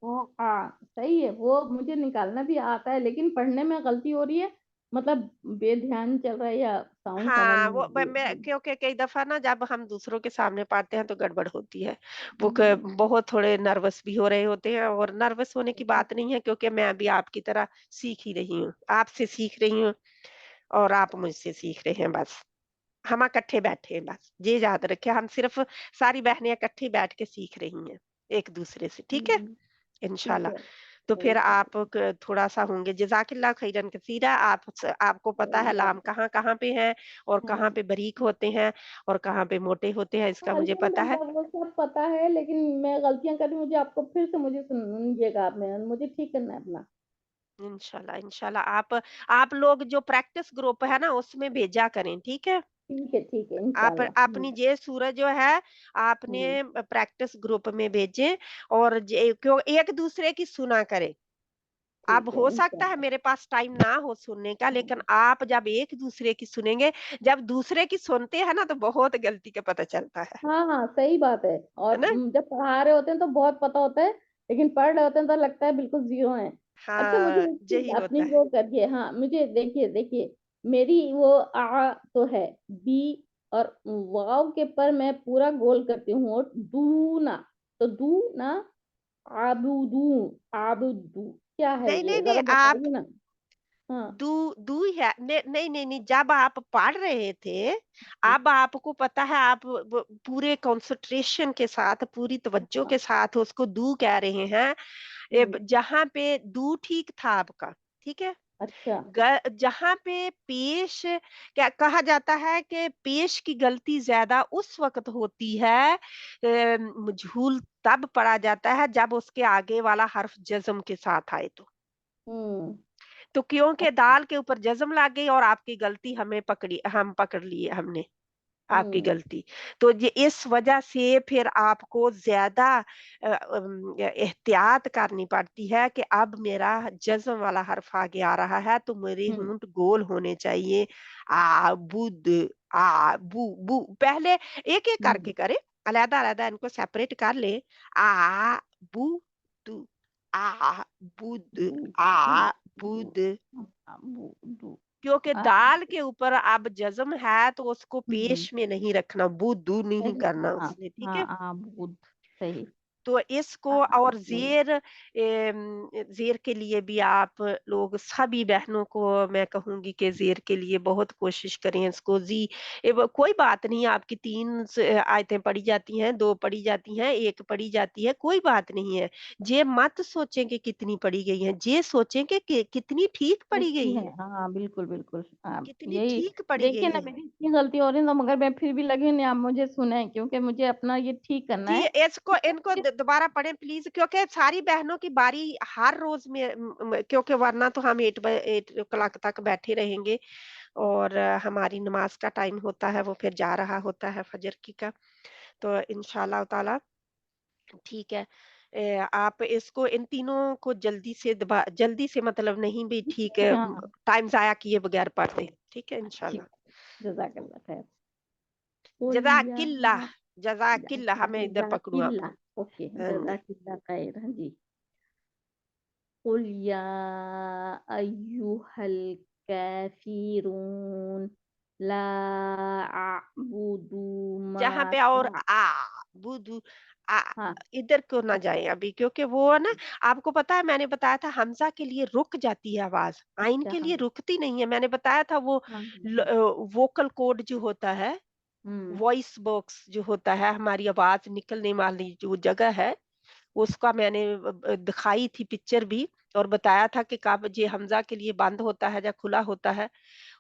Speaker 2: हाँ सही है, वो मुझे निकालना भी आता है, लेकिन पढ़ने में गलती हो रही है, मतलब बेध्यान चल रहा है या साउंड समझ
Speaker 1: हाँ,
Speaker 2: नहीं
Speaker 1: वो
Speaker 2: आ रही है।
Speaker 1: क्योंकि कई दफा ना जब हम दूसरों के सामने पढ़ते हैं तो गड़बड़ होती है। वो
Speaker 2: हम्म,
Speaker 1: बहुत थोड़े नर्वस भी हो रहे होते हैं, और नर्वस होने की बात नहीं है, क्योंकि मैं भी आपकी तरह सीख ही रही हूँ, आपसे सीख रही हूँ, और आप मुझसे सीख रहे हैं। बस हम इकट्ठे बैठे हैं, बस ये याद रखे, हम सिर्फ सारी बहनें इकट्ठी बैठ के सीख रही हैं एक दूसरे से, ठीक है,
Speaker 2: हम्म, ठीक
Speaker 1: इंशाल्लाह।
Speaker 2: है
Speaker 1: तो
Speaker 2: सही
Speaker 1: फिर
Speaker 2: सही।
Speaker 1: आप थोड़ा सा होंगे, जज़ाकिल्लाह खैरन कसीरा। आपको पता है लाम कहाँ कहाँ पे है, और कहाँ पे बारीक होते हैं, और कहाँ पे मोटे होते हैं, इसका मुझे पता है।
Speaker 2: अल्हम्दुलिल्लाह वो सब पता है, लेकिन मैं गलतियां कर रही हूँ, मुझे आपको फिर से मुझे सुनिएगा, आपने मुझे ठीक करना है अपना।
Speaker 1: इंशाल्लाह इंशाल्लाह आप लोग जो प्रैक्टिस ग्रुप है ना उसमें भेजा करें, ठीक है।
Speaker 2: ठीक है
Speaker 1: आप
Speaker 2: इंशाल्लाह।
Speaker 1: अपनी ये सूरज जो है आपने
Speaker 2: हम्म,
Speaker 1: प्रैक्टिस ग्रुप में भेजे, और क्यों एक दूसरे की सुना करें। अब
Speaker 2: ठीक है
Speaker 1: हो सकता है
Speaker 2: इंशाल्लाह।
Speaker 1: मेरे पास टाइम ना हो सुनने का, लेकिन आप जब एक दूसरे की सुनेंगे, जब दूसरे की सुनते हैं ना, तो बहुत गलती का पता चलता
Speaker 2: हाँ हाँ सही बात है।
Speaker 1: है
Speaker 2: और
Speaker 1: ना।
Speaker 2: जब पढ़ा रहे होते हैं तो बहुत पता होता है, लेकिन पढ़ रहे होते हैं तो लगता है बिल्कुल जीरो है। अच्छा मुझे
Speaker 1: हाँ,
Speaker 2: एक चीज
Speaker 1: यही
Speaker 2: अपनी
Speaker 1: होता है।
Speaker 2: वो करिए, हाँ मुझे देखिए देखिए, मेरी वो आ तो है, बी, और वाव के पर मैं पूरा गोल करती हूँ, और दू ना, तो दू ना, आबुदू, आबुदू क्या है
Speaker 1: नहीं
Speaker 2: ये
Speaker 1: नहीं नहीं,
Speaker 2: जरा
Speaker 1: आप
Speaker 2: बताइए ना। हाँ
Speaker 1: दू ही है, नहीं नहीं नहीं, जब आप पढ़ रहे थे, अब आपको पता है, आप पूरे कंसंट्रेशन के साथ, पूरी तवज्जो के साथ उसको दू कह रहे हैं। जहाँ पे दू ठीक था आपका, ठीक है?
Speaker 2: अच्छा
Speaker 1: जहाँ पे पेश क्या कहा जाता है कि पेश की गलती ज्यादा उस वक्त होती है, मजहूल तब पढ़ा जाता है जब उसके आगे वाला हर्फ जज्म के साथ आए तो।
Speaker 2: हम्म
Speaker 1: तो क्योंकि
Speaker 2: अच्छा
Speaker 1: दाल के ऊपर जज्म लग गई और आपकी गलती हम पकड़ लिए हमने आपकी
Speaker 2: हम्म
Speaker 1: गलती। तो ये इस वजह से फिर आपको ज्यादा एहतियात करनी पड़ती है कि अब मेरा जज्म वाला हर्फ आगे आ रहा है तो मेरे
Speaker 2: हम्म
Speaker 1: होंठ गोल होने चाहिए। आबुद, आबू बू, पहले एक एक करके करे, अलहदा अलहदा इनको सेपरेट कर ले। आ बू दू, आ बुद,
Speaker 2: बू बू
Speaker 1: आ
Speaker 2: बू
Speaker 1: बुद,
Speaker 2: बू दू
Speaker 1: क्योंकि
Speaker 2: आ
Speaker 1: दाल के ऊपर अब जज्म है तो उसको
Speaker 2: हम्म
Speaker 1: पेश में नहीं रखना, बुदू नहीं
Speaker 2: सही
Speaker 1: करना
Speaker 2: हाँ
Speaker 1: उसने, ठीक
Speaker 2: हाँ
Speaker 1: है?
Speaker 2: हाँ बूद सही
Speaker 1: तो इसको
Speaker 2: हाँ
Speaker 1: और
Speaker 2: बूद
Speaker 1: ज़ेर के लिए भी आप लोग सभी बहनों को मैं कहूँगी कि ज़ेर के लिए बहुत कोशिश करें इसको कोई बात नहीं, आपकी 3 आयतें पढ़ी जाती हैं, 2 पढ़ी जाती हैं, 1 पढ़ी जाती है, कोई बात नहीं है। ये मत सोचें कि कितनी पढ़ी गई हैं, ये सोचें कि कितनी ठीक पढ़ी
Speaker 2: कैसी
Speaker 1: गई
Speaker 2: है
Speaker 1: हैं,
Speaker 2: हाँ बिल्कुल बिल्कुल
Speaker 1: कितनी
Speaker 2: यही
Speaker 1: ठीक पढ़ी
Speaker 2: देखिए
Speaker 1: गई
Speaker 2: ना
Speaker 1: हैं।
Speaker 2: मेरी इतनी गलती हो रही है तो मगर मैं फिर भी लगी नहीं आप मुझे सुने क्योंकि मुझे अपना ये ठीक करना
Speaker 1: जी,
Speaker 2: है
Speaker 1: इसको इनको दोबारा पढ़ें प्लीज, क्योंकि सारी बहनों की बारी हर रोज में क्योंकि वरना तो हम 8 o'clock तक बैठे रहेंगे और हमारी नमाज का टाइम होता है, वो फिर जा रहा होता है फजर की का। तो इंशाल्लाह ताला ठीक है। आप इसको इन तीनों को जल्दी से मतलब नहीं भी ठीक है,
Speaker 2: हाँ
Speaker 1: टाइम जाया किए बगैर पढ़ दें, ठीक है
Speaker 2: ठीक
Speaker 1: इंशाल्लाह।
Speaker 2: जजाकल्ला खैर कुल या
Speaker 1: जज़ाकिल्लाह, जज़ाकिल्लाह, मैं इधर पकड़ूँ
Speaker 2: जजाकिल्ला
Speaker 1: आपको।
Speaker 2: ओके
Speaker 1: हाँ जी।
Speaker 2: जजाकिल्ला खैर हाँ जी कुल या अय्युहल काफिरून ला अअबुदु मा
Speaker 1: जहाँ पे और
Speaker 2: ता
Speaker 1: बुदू आ
Speaker 2: हाँ
Speaker 1: इधर को ना जाए अभी, क्योंकि वो है ना, आपको पता है मैंने बताया था हमजा के लिए रुक जाती है आवाज, आइन
Speaker 2: अच्छा
Speaker 1: के
Speaker 2: हाँ
Speaker 1: लिए रुकती नहीं है। मैंने बताया था वो
Speaker 2: हाँ
Speaker 1: वोकल कोड जो होता है,
Speaker 2: हम्म
Speaker 1: वॉइस बॉक्स जो होता है, हमारी आवाज निकलने वाली जो जगह है, उसका मैंने दिखाई थी पिक्चर भी और बताया था कि कब ये हमजा के लिए बंद होता है या खुला होता है।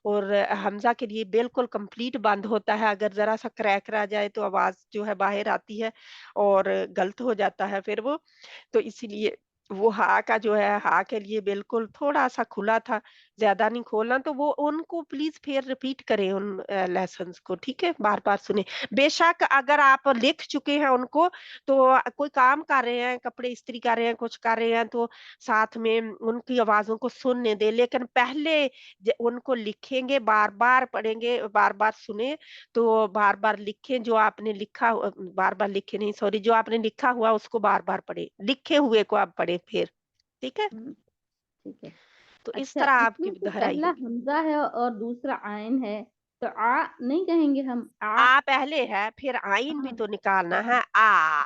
Speaker 1: और हमज़ा के लिए बिल्कुल कंप्लीट बंद होता है, अगर ज़रा-सा क्रैक रह जाए तो आवाज़ जो है बाहर आती है और गलत हो जाता है फिर वो। तो इसीलिए वो हा का जो है, हा के लिए बिल्कुल थोड़ा-सा खुला था, ज़्यादा नहीं खोलना। तो वो उनको प्लीज़ फिर रिपीट करें उन लेसन्स को, ठीक है? बार-बार सुनें। बेशक अगर आप लिख चुके हैं उनको, तो कोई काम कर रहे हैं, कपड़े इस्त्री कर रहे हैं, कुछ कर रहे हैं, तो साथ में उनकी आवाज़ों को सुनने दें। लेकिन पहले उनको लिखेंगे, बार-बार पढ़ेंगे, बार-बार सुने, तो बार-बार लिखें जो आपने लिखा बार-बार लिखे नहीं, सॉरी, जो आपने लिखा हुआ उसको बार-बार पढ़ें, लिखे हुए को आप पढ़ें फिर, ठीक है?
Speaker 2: ठीक है
Speaker 1: तो इस
Speaker 2: अच्छा
Speaker 1: तरह आपकी
Speaker 2: इसमें से
Speaker 1: दोहराई
Speaker 2: पहला
Speaker 1: होगी।
Speaker 2: हमजा है और दूसरा आयन है तो आ नहीं कहेंगे हम आ
Speaker 1: पहले है, फिर आइन भी
Speaker 2: हाँ
Speaker 1: तो निकालना है। आ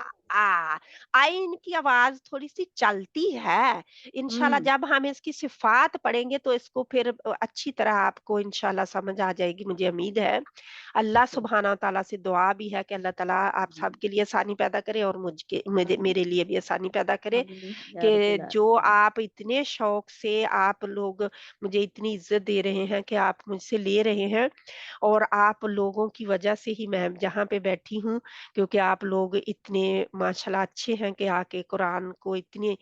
Speaker 1: आइन की आवाज थोड़ी सी चलती है। इंशाल्लाह
Speaker 2: हम्म
Speaker 1: जब हम इसकी सिफात पढ़ेंगे तो इसको फिर अच्छी तरह आपको इंशाल्लाह समझ आ जाएगी, मुझे उम्मीद है। अल्लाह
Speaker 2: अच्छा
Speaker 1: सुब्हाना ताला से दुआ भी है कि अल्लाह ताला आप सब के लिए आसानी पैदा करे और मुझे
Speaker 2: आमीन
Speaker 1: मेरे लिए भी आसानी पैदा करे।
Speaker 2: आमीन या
Speaker 1: कि
Speaker 2: रब्बिल
Speaker 1: जो
Speaker 2: आलमीन
Speaker 1: आप इतने शौक से आप लोग मुझे इतनी इज्जत दे रहे हैं कि आप मुझसे ले रहे हैं, और आप लोगों की वजह से ही मैं जहाँ पे बैठी हूँ, क्योंकि आप लोग इतने माशाल्लाह अच्छे हैं कि आके कुरान को इतने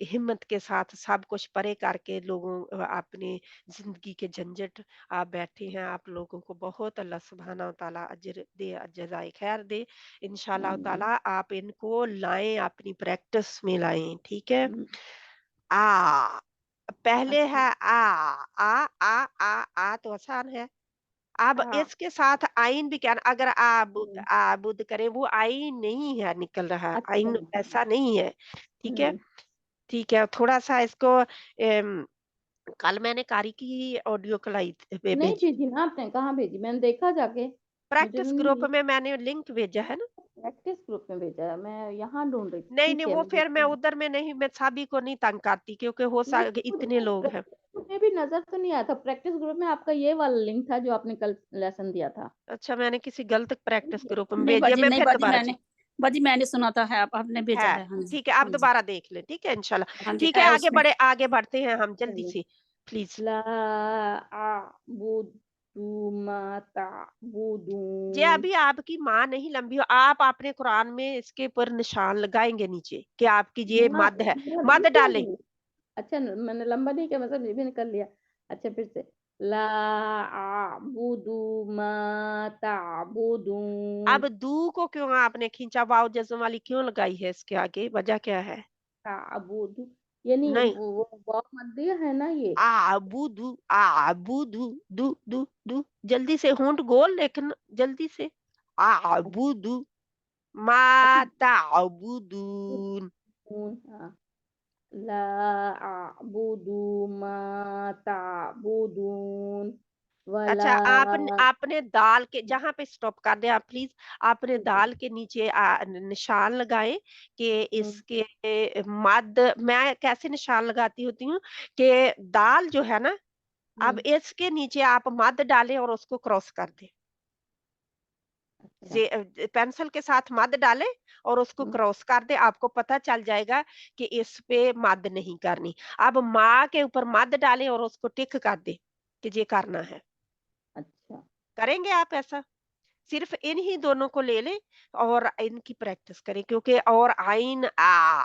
Speaker 1: हिम्मत के साथ सब कुछ परे करके लोगों अपने जिंदगी के झंझट आप बैठे हैं। आप लोगों को बहुत अल्लाह सुब्हाना व तआला अजर दे, जज़ाए खैर दे। इंशाल्लाह
Speaker 2: आमीन
Speaker 1: ताला आप इनको लाएं, अपनी प्रैक्टिस में लाएं, ठीक है?
Speaker 2: हम्म,
Speaker 1: आ पहले
Speaker 2: अच्छा
Speaker 1: है आ तो आसान है। अब
Speaker 2: आ
Speaker 1: इसके साथ आइन भी क्या, अगर
Speaker 2: हम्म,
Speaker 1: आबुद करें, वो आइन नहीं है निकल रहा,
Speaker 2: अच्छा
Speaker 1: आइन
Speaker 2: हम्म,
Speaker 1: ऐसा नहीं है, ठीक है?
Speaker 2: हम्म,
Speaker 1: ठीक है, थोड़ा-सा इसको कल मैंने कारी की ऑडियो
Speaker 2: नहीं
Speaker 1: भेजी,
Speaker 2: भेजी ना आपने कहाँ भेजी मैंने देखा जाके मुझे तो
Speaker 1: प्रैक्टिस
Speaker 2: नहीं
Speaker 1: ग्रुप
Speaker 2: मिली
Speaker 1: में मैंने लिंक भेजा है ना।
Speaker 2: प्रैक्टिस ग्रुप में भेजा है मैं यहाँ ढूंढ रही थी
Speaker 1: नहीं, नहीं,
Speaker 2: ठीक है
Speaker 1: वो
Speaker 2: मैं
Speaker 1: फिर मैं
Speaker 2: देखती हूँ
Speaker 1: उधर में नहीं, मैं सभी को नहीं तंग करती, क्योंकि हो सक
Speaker 2: लेकिन
Speaker 1: इतने
Speaker 2: मुझे
Speaker 1: लोग हैं।
Speaker 2: प्रैक्टिस ग्रुप में भी नजर तो नहीं आया था प्रैक्टिस ग्रुप में आपका ये वाला लिंक था जो आपने कल लेसन दिया था
Speaker 1: अच्छा, मैंने किसी गलत प्रैक्टिस ग्रुप में
Speaker 4: नहीं
Speaker 1: भेजी है,
Speaker 4: बाजी
Speaker 1: मैं
Speaker 4: नहीं
Speaker 1: फिर
Speaker 4: बाजी
Speaker 1: दोबारा
Speaker 4: मैंने बाजी मैंने सुना था है, आपने भेजा
Speaker 1: है
Speaker 4: है। हाँ जी,
Speaker 1: ठीक है, आप
Speaker 4: हाँ जी,
Speaker 1: दोबारा देख लें, ठीक है इंशाल्लाह।
Speaker 4: हाँ जी,
Speaker 1: ठीक है,
Speaker 4: है उसमें।
Speaker 1: आगे बढ़ते हैं हम जल्दी से प्लीज।
Speaker 2: ला अअबुदु मा
Speaker 1: जे
Speaker 2: ताबुदून।
Speaker 1: अभी आपकी माँ नहीं लंबी हो, आप अपने कुरान में इसके ऊपर निशान लगाएंगे नीचे कि आपकी ये
Speaker 2: हाँ,
Speaker 1: मद है,
Speaker 2: लंबा
Speaker 1: मद
Speaker 2: नहीं किया
Speaker 1: डालें।
Speaker 2: अभी। अच्छा मैंने लंबा नहीं किया, मतलब ये भी कर लिया। अच्छा फिर से, ला अअबुदु मा ताबुदून।
Speaker 1: अब दू को क्यों आपने खींचा, वाव जज़म वाली क्यों लगाई है इसके आगे, वजह क्या है?
Speaker 2: ताबुदु, ये नहीं,
Speaker 1: नहीं,
Speaker 2: वो वाव मत दिया है ना ये।
Speaker 1: आबुदू आबुदू दू दू दू, जल्दी से होंठ गोल, लेकिन जल्दी से। आबुदू मा ताबुदून।
Speaker 2: हाँ, ला अअबुदु मा ताबुदून वला।
Speaker 1: अच्छा, आपने दाल के जहां पे स्टॉप कर दे आप प्लीज, आपने दाल के नीचे निशान लगाए कि इसके मद, मैं कैसे निशान लगाती होती हूँ कि दाल जो है ना, अब इसके नीचे आप मद डालें और उसको क्रॉस कर दें। पेंसिल के साथ मद डालें और उसको क्रॉस कर दे, आपको पता चल जाएगा कि इस पे मद नहीं करनी। अब माँ के ऊपर मद डालें और उसको टिक कर दे कि ये करना है।
Speaker 2: अच्छा,
Speaker 1: करेंगे आप ऐसा? सिर्फ इन ही दोनों को ले लें और इनकी प्रैक्टिस करें, क्योंकि और आइन आ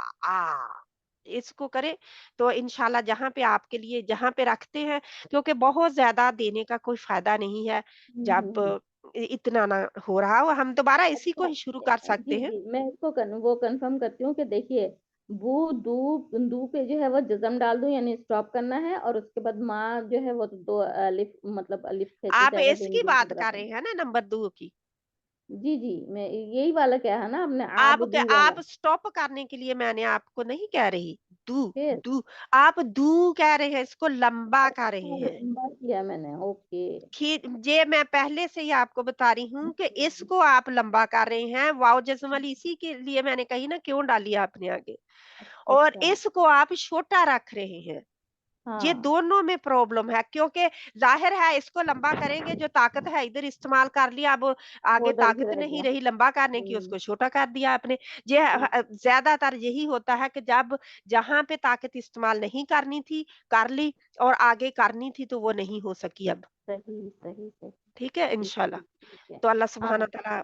Speaker 1: इसको करें तो इंशाल्लाह जहां पे आपके लिए जहां पे रखते हैं, क्योंकि बहुत ज्यादा देने का कोई फायदा नहीं है जब इतना ना हो रहा हो, हम दोबारा इसी को
Speaker 2: अच्छा,
Speaker 1: ही शुरू कर
Speaker 2: जी
Speaker 1: सकते हैं।
Speaker 2: जी, मैं इसको वो कंफर्म करती हूँ कि देखिए, बू दू दू पे जो है वो जज़म डाल दूं, यानी स्टॉप करना है, और उसके बाद माँ जो है वो तो दो अलिफ, मतलब अलिफ खींची
Speaker 1: आप
Speaker 2: जाएगा दोनों
Speaker 1: इसकी
Speaker 2: दोनों
Speaker 1: बात
Speaker 2: तरफ
Speaker 1: कर
Speaker 2: से।
Speaker 1: रहे हैं ना, नंबर 2 की?
Speaker 2: जी जी, मैं यही वाला क्या है ना, आपने
Speaker 1: आपके
Speaker 2: आबदू वाला।
Speaker 1: आप स्टॉप करने के लिए मैंने आपको नहीं कह रही दू
Speaker 2: फिर
Speaker 1: दू, आप दू कह रहे हैं, इसको लंबा कर रहे
Speaker 2: अच्छा,
Speaker 1: हैं।
Speaker 2: लंबा किया मैंने, ओके।
Speaker 1: ये मैं पहले से ही आपको बता रही हूँ कि इसको आप लंबा कर रहे हैं, वाव जज़म वाली इसी के लिए मैंने कही ना, क्यों डाली आपने आगे,
Speaker 2: अच्छा
Speaker 1: और
Speaker 2: अच्छा,
Speaker 1: इसको आप छोटा रख रहे हैं। ये
Speaker 2: हाँ,
Speaker 1: दोनों में प्रॉब्लम है, क्योंकि जाहिर है इसको लंबा करेंगे, जो ताकत है इधर इस्तेमाल कर लिया, अब
Speaker 2: वो
Speaker 1: आगे
Speaker 2: उधर ही
Speaker 1: ताकत
Speaker 2: रह
Speaker 1: नहीं
Speaker 2: गया।
Speaker 1: रही लंबा करने की, उसको छोटा कर दिया आपने। ये ज्यादातर यही होता है कि जब जहां पे ताकत इस्तेमाल नहीं करनी थी कर ली, और आगे करनी थी तो वो नहीं हो सकी अब।
Speaker 2: सही सही सही।
Speaker 1: ठीक है
Speaker 2: ठीक
Speaker 1: इंशाल्लाह।
Speaker 2: ठीक है।
Speaker 1: तो अल्लाह
Speaker 2: हाँ,
Speaker 1: सुब्हान ताला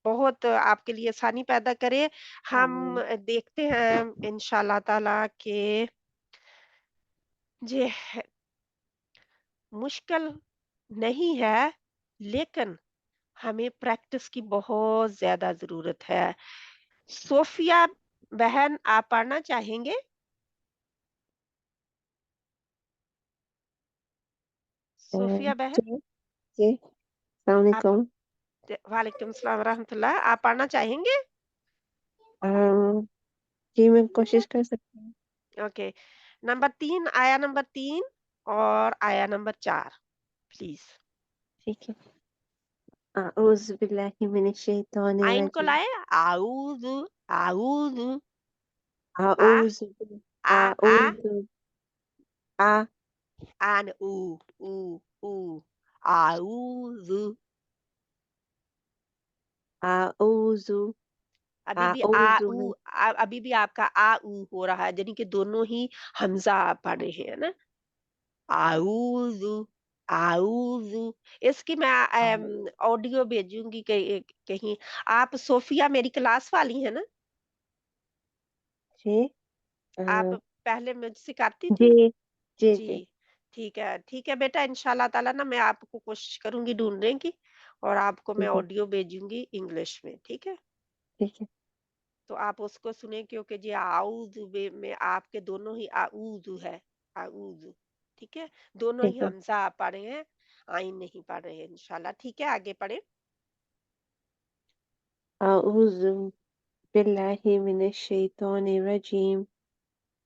Speaker 1: बहुत आपके लिए आसानी पैदा करे। हम
Speaker 2: आमीन।
Speaker 1: देखते हैं इंशाल्लाह ताला के ये मुश्किल नहीं है, लेकिन हमें प्रैक्टिस की बहुत ज्यादा जरूरत है। सोफिया बहन, आप पढ़ना चाहेंगे? सोफिया बहन,
Speaker 7: जी जी, अस्सलाम
Speaker 1: आप
Speaker 7: वालेकुम।
Speaker 1: वालेकुम सलाम रहमतुल्लाह, आप पढ़ना चाहेंगे?
Speaker 7: जी मैं कोशिश कर सकती हूँ।
Speaker 1: ओके, आया नंबर 3 और आया नंबर 4 प्लीज।
Speaker 7: ठीक है। अऊज़ु बिल्लाहि मिनश शैतानिर
Speaker 1: आइन को
Speaker 7: रजीम।
Speaker 1: लाए, आऊज़ु आऊज़ु, आ
Speaker 7: अऊज़ु
Speaker 1: आ आ
Speaker 7: अऊज़ु आ
Speaker 1: आन ऊ आऊज़ु।
Speaker 7: अऊज़ु
Speaker 1: अभी भी
Speaker 7: अऊज़ु
Speaker 1: अभी भी आपका आ ऊ हो रहा है, यानी कि दोनों ही हमजा आप पढ़ रहे हैं ना। आऊज़ु आऊज़ु, इसकी मैं ऑडियो भेजूंगी कहीं कहीं। आप सोफिया मेरी क्लास वाली है ना?
Speaker 7: जी
Speaker 1: आप
Speaker 7: अ,
Speaker 1: पहले मुझसे करती
Speaker 7: जी
Speaker 1: थी?
Speaker 7: जी
Speaker 1: जी,
Speaker 7: जी
Speaker 1: ठीक है बेटा, इंशाल्लाह ताला ना मैं आपको कोशिश करूंगी ढूंढने की, और आपको मैं
Speaker 7: ठीक है
Speaker 1: ऑडियो भेजूंगी इंग्लिश में, ठीक है?
Speaker 7: ठीक है।
Speaker 1: तो आप उसको सुने, क्योंकि जी आऊज़ु में आपके दोनों ही आऊज़ु है, आऊज़ु, ठीक है? दोनों ही
Speaker 7: ठीक है।
Speaker 1: हमजा आप पढ़े हैं, आइन नहीं पढ़ रहे हैं इंशाल्लाह। ठीक है, आगे पढ़े।
Speaker 7: अऊज़ु बिल्लाहि मिनश शैतानिर रजीम।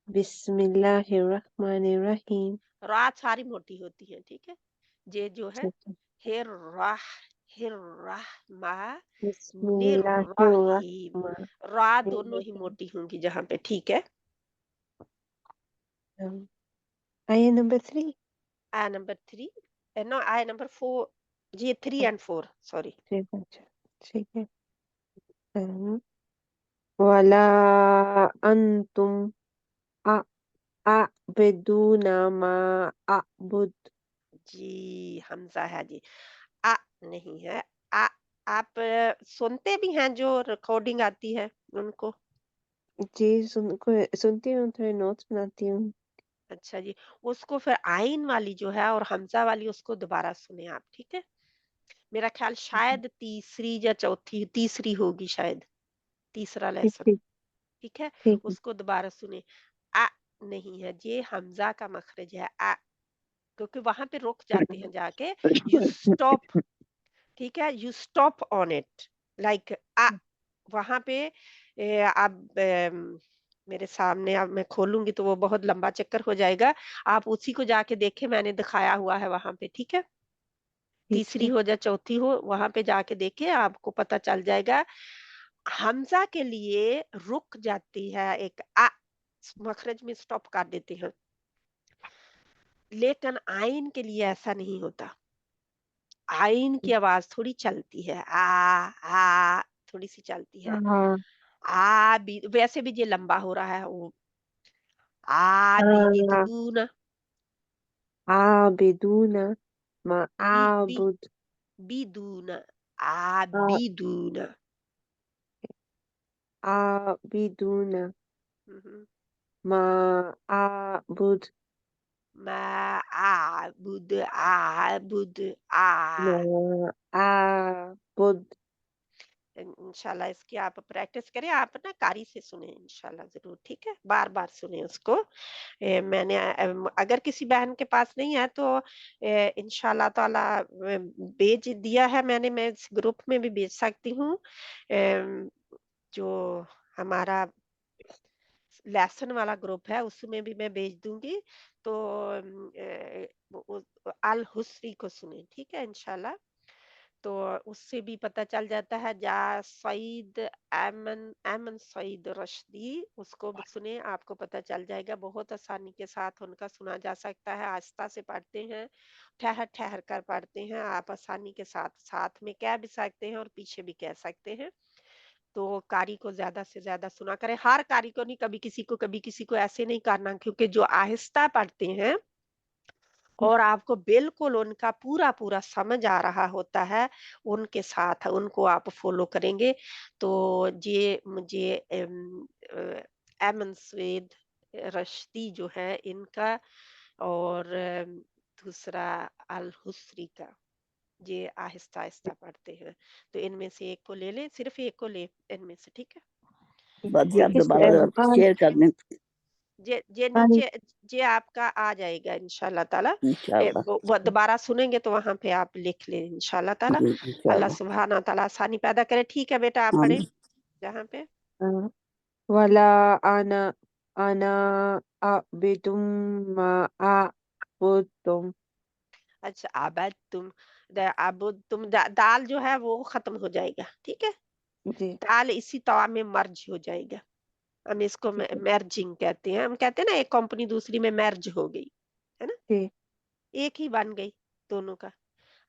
Speaker 7: बिस्मिल्लाहिर रहमानिर रहीम।
Speaker 1: रात सारी मोटी होती है, ठीक है? ये जो है
Speaker 7: ठीक है।
Speaker 1: हिर राह, हिर राह मा
Speaker 7: बिस्मिल्लाहिर
Speaker 1: निर्रहीम, रा
Speaker 7: रहमानिर
Speaker 1: दोनों ही
Speaker 7: रहीम।
Speaker 1: मोटी होंगी जहां पे, ठीक है?
Speaker 7: आया नंबर 3।
Speaker 1: आया नंबर 3, नो आया नंबर 4, जी 3 एंड 4 सॉरी।
Speaker 7: ठीक है। अच्छा, ठीक है। ولا أنتم عابدون ما أعبد.
Speaker 1: जी हमजा है जी, आ नहीं है। आ आप सुनते भी हैं जो रिकॉर्डिंग आती है उनको?
Speaker 7: जी सुनती हूँ, थोड़े नोट्स बनाती हूँ।
Speaker 1: अच्छा जी, उसको फिर आइन वाली जो है और हमजा वाली उसको दोबारा सुने आप, ठीक है? मेरा ख्याल शायद तीसरी या चौथी तीसरी होगी शायद, तीसरा
Speaker 7: ठीक
Speaker 1: लेसन,
Speaker 7: ठीक
Speaker 1: ठीक है?
Speaker 7: ठीक है।
Speaker 1: उसको दोबारा सुने। आ नहीं है, ये हमजा का मखरज है आ, क्योंकि वहां पे रुक जाते हैं जाके। यू स्टॉप, ठीक है? You stop on it like uh, वहां पे आप मेरे सामने अब मैं खोलूंगी तो वो बहुत लंबा चक्कर हो जाएगा। आप उसी को जाके देखें, मैंने दिखाया हुआ है वहां पे, ठीक है?
Speaker 7: ठीक
Speaker 1: तीसरी
Speaker 7: है।
Speaker 1: हो या चौथी हो, वहां पे जाके देखे, आपको पता चल जाएगा। हमजा के लिए रुक जाती है एक आ, मखरज में स्टॉप कर देते हैं, लेकिन आइन के लिए ऐसा नहीं होता। आइन की आवाज थोड़ी चलती है, आ थोड़ी सी चलती है।
Speaker 7: हाँ
Speaker 1: आ भी वैसे भी ये लंबा हो रहा है, वो आ भी
Speaker 7: हाँ।
Speaker 1: दूना,
Speaker 7: आबिदून मा
Speaker 1: बी बी
Speaker 7: आबुद।
Speaker 1: बी दूना, आ
Speaker 7: आ-
Speaker 1: बी दूना।
Speaker 7: आबिदून
Speaker 1: हम्म।
Speaker 7: मा आबुद।
Speaker 1: मा आबुद आबुद आ।
Speaker 7: मा आबुद।
Speaker 1: इंशाल्लाह इसकी आप प्रैक्टिस करें, आप ना कारी से सुने इंशाल्लाह जरूर, ठीक है? बार बार सुने उसको। मैंने अगर किसी बहन के पास नहीं है तो इंशाल्लाह ताला भेज दिया है मैंने, मैं इस ग्रुप में भी भेज सकती हूँ। जो हमारा लेसन वाला ग्रुप है उसमें भी मैं भेज दूंगी। तो अल हुस्री को सुने, ठीक है? इंशाल्लाह तो उससे भी पता चल जाता है। जा सईद एमन एमन सईद रश्दी, उसको भी सुने, आपको पता चल जाएगा। बहुत आसानी के साथ उनका सुना जा सकता है। आस्था से पढ़ते हैं, ठहर ठहर कर पढ़ते हैं, आप आसानी के साथ साथ में कह भी सकते हैं और पीछे भी कह सकते हैं। तो कारी को ज्यादा से ज्यादा सुना करें, हर कारी को नहीं, कभी किसी को कभी किसी को, ऐसे नहीं करना, क्योंकि जो आहिस्ता पढ़ते हैं और आपको बिल्कुल उनका पूरा पूरा समझ आ रहा होता है, उनके साथ उनको आप फॉलो करेंगे। तो ये मुझे एमन स्वेद रश्दी जो है इनका, और दूसरा अल हुस्री का, ये आहिस्ता आहिस्ता पढ़ते हैं। तो इनमें से एक को ले लें, सिर्फ एक को ले इनमें से, ठीक है?
Speaker 4: बाजी आप
Speaker 7: इस
Speaker 4: दोबारा शेयर कर दें
Speaker 1: जे नीचे जे आपका आ जाएगा इंशाल्लाह ताला।
Speaker 4: इंशाल्लाह।
Speaker 1: वो दोबारा सुनेंगे तो वहां पे आप लिख लें इंशाल्लाह ताला।
Speaker 4: जी
Speaker 1: अल्लाह
Speaker 4: इंशाल्लाह।
Speaker 1: सुब्हाना ताला आसानी पैदा करे। ठीक है बेटा, आप पढ़े
Speaker 4: आमीन।
Speaker 1: जहाँ पे।
Speaker 7: वला आना आना आबिदुम मा आबुदुम।
Speaker 1: अच्छा, आबाद तुम, अब तुम दाल जो है वो खत्म हो जाएगा, ठीक है?
Speaker 7: जी
Speaker 1: दाल इसी तवा में मर्ज हो जाएगा। हम इसको
Speaker 7: ठीक है।
Speaker 1: मर्जिंग कहते हैं। हम कहते हैं ना एक कंपनी दूसरी में मर्ज हो गई, है ना?
Speaker 7: जी
Speaker 1: एक ही बन गई दोनों का।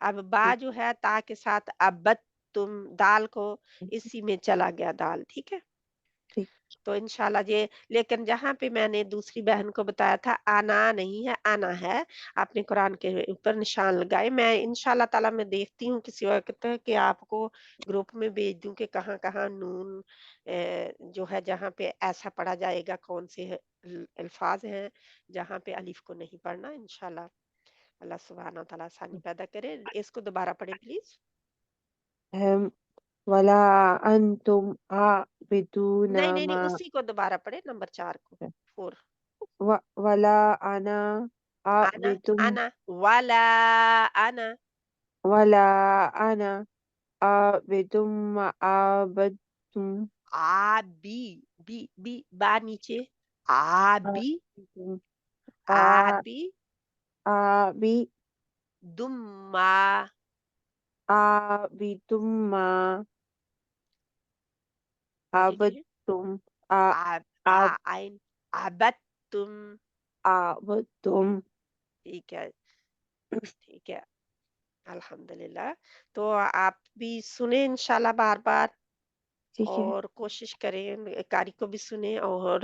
Speaker 1: अब बा
Speaker 7: ठीक
Speaker 1: जो है ता के साथ अबत, तुम दाल को इसी में चला गया दाल, ठीक है?
Speaker 7: ठीक।
Speaker 1: तो इंशाल्लाह ये, लेकिन जहाँ पे मैंने दूसरी बहन को बताया था आना नहीं है आना है, आपने कुरान के ऊपर निशान लगाए। मैं इंशाल्लाह ताला मैं देखती हूँ किसी वक्त कि आपको ग्रुप में भेज दूं कि कहाँ कहाँ नून जो है जहाँ पे ऐसा पढ़ा जाएगा, कौन से अल्फाज हैं जहाँ पे अलिफ को नहीं पढ़ना। इंशाल्लाह अल्लाह सुब्हाना ताला आसानी पैदा करे। इसको दोबारा पढ़े प्लीज।
Speaker 7: हम वला अंतुम आबिदूना
Speaker 1: नहीं नहीं नहीं,
Speaker 7: मा
Speaker 1: उसी को दोबारा पढ़े, नंबर 4 को, 4।
Speaker 7: वला आना
Speaker 1: आना
Speaker 7: आबिदुम
Speaker 1: आना वाला आना
Speaker 7: वला आना आबिदुम मा आबदुम।
Speaker 1: आ बी बी बी बा नीचे, आ बी
Speaker 7: आबिदुम
Speaker 1: आ
Speaker 7: आ
Speaker 1: बी
Speaker 7: आबि
Speaker 1: दुम्मा,
Speaker 7: आबिदुम मा
Speaker 1: आगे कहें।
Speaker 7: आबदुम। आ
Speaker 1: आ
Speaker 7: आब
Speaker 1: आइन आबत तुम,
Speaker 7: आबदुम।
Speaker 1: ठीक है, ठीक है, अल्हम्दुलिल्लाह। तो आप भी सुने इंशाल्लाह बार बार।
Speaker 7: ठीक है।
Speaker 1: اور کوشش کریں قاری کو بھی سنیں اور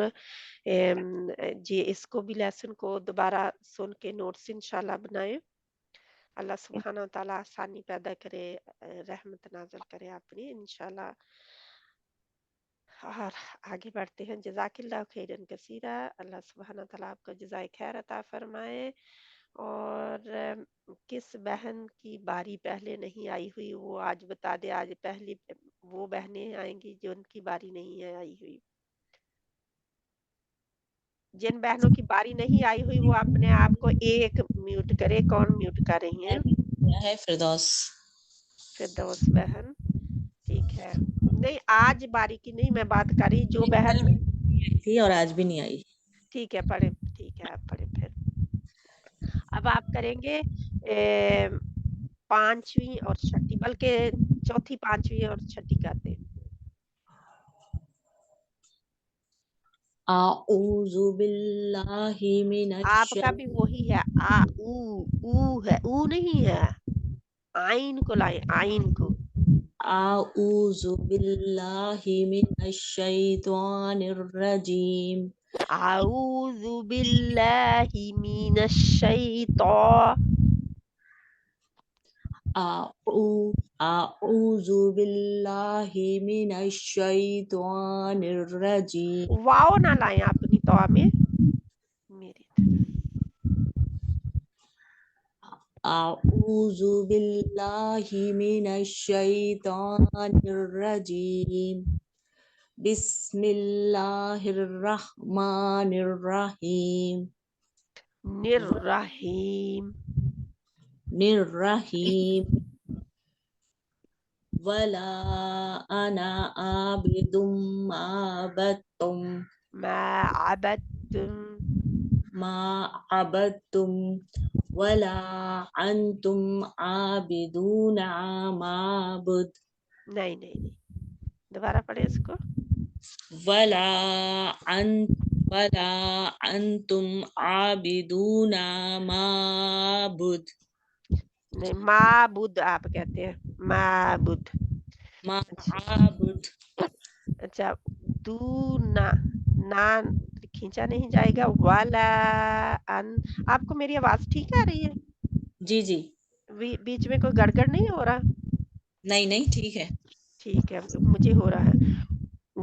Speaker 1: جی اس کو بھی لیسن کو دوبارہ سن کے نوٹس انشاءاللہ بنائیں. اللہ سبحانہ و تعالیٰ آسانی پیدا کرے، رحمت نازل کرے اپنی انشاءاللہ. اور آگے بڑھتے ہیں. جزاک اللہ خیرن کثیرہ. اللہ سبحانہ و تعالیٰ آپ کو جزائے خیر عطا فرمائے. اور کس بہن کی باری پہلے نہیں آئی ہوئی وہ آج بتا دے. آج پہلی وہ بہنیں آئیں گی جن کی باری نہیں ہے آئی ہوئی. جن بہنوں کی باری نہیں آئی ہوئی وہ اپنے آپ کو ایک میوٹ کرے. کون میوٹ کر رہی ہیں؟
Speaker 8: ہے فردوس.
Speaker 1: فردوس بہن. ٹھیک ہے. نہیں آج باری کی نہیں میں بات کر رہی. جو بہن
Speaker 8: تھی اور آج بھی نہیں آئی.
Speaker 1: ٹھیک ہے پڑھیں. ٹھیک ہے آپ پڑھیں. پھر اب آپ کریں گے پانچویں اور چھٹی، بلکہ چوتھی پانچویں اور چھٹی کرتے ہیں.
Speaker 8: اعوذ باللہ من
Speaker 1: آپ کا بھی وہی ہے. او ہے، او نہیں ہے. آئین کو لائیں، آئین کو.
Speaker 8: اعوذ باللہ من الشیطان الرجیم.
Speaker 1: اعوذ باللہ من الشیطان.
Speaker 8: اعوذ باللہ من الشیطان الرجیم.
Speaker 1: واو نہ لائیں اپنی تو میں میری
Speaker 8: اعوذ باللہ من الشیطان الرجیم. بسم اللہ الرحمن الرحیم.
Speaker 1: الرحیم.
Speaker 8: الرحیم. ولا انا عابد ما عبدتم.
Speaker 1: ما عبدتم.
Speaker 8: ما عبدتم. ولا انتم عابدون ما عبد.
Speaker 1: نہیں نہیں نہیں، دوبارہ پڑھیں اس کو.
Speaker 8: ولا انتم عابدون ما عبد.
Speaker 1: نہیں، معبود آپ کہتے ہیں. معبود.
Speaker 8: ما عبد.
Speaker 1: اچھا دونا نان کھینچا نہیں جائے گا. والا ان. آپ کو میری آواز ٹھیک آ رہی ہے؟
Speaker 8: جی جی.
Speaker 1: بیچ میں کوئی گڑگڑ نہیں ہو رہا؟
Speaker 8: نہیں ٹھیک ہے.
Speaker 1: ٹھیک ہے، مجھے ہو رہا ہے.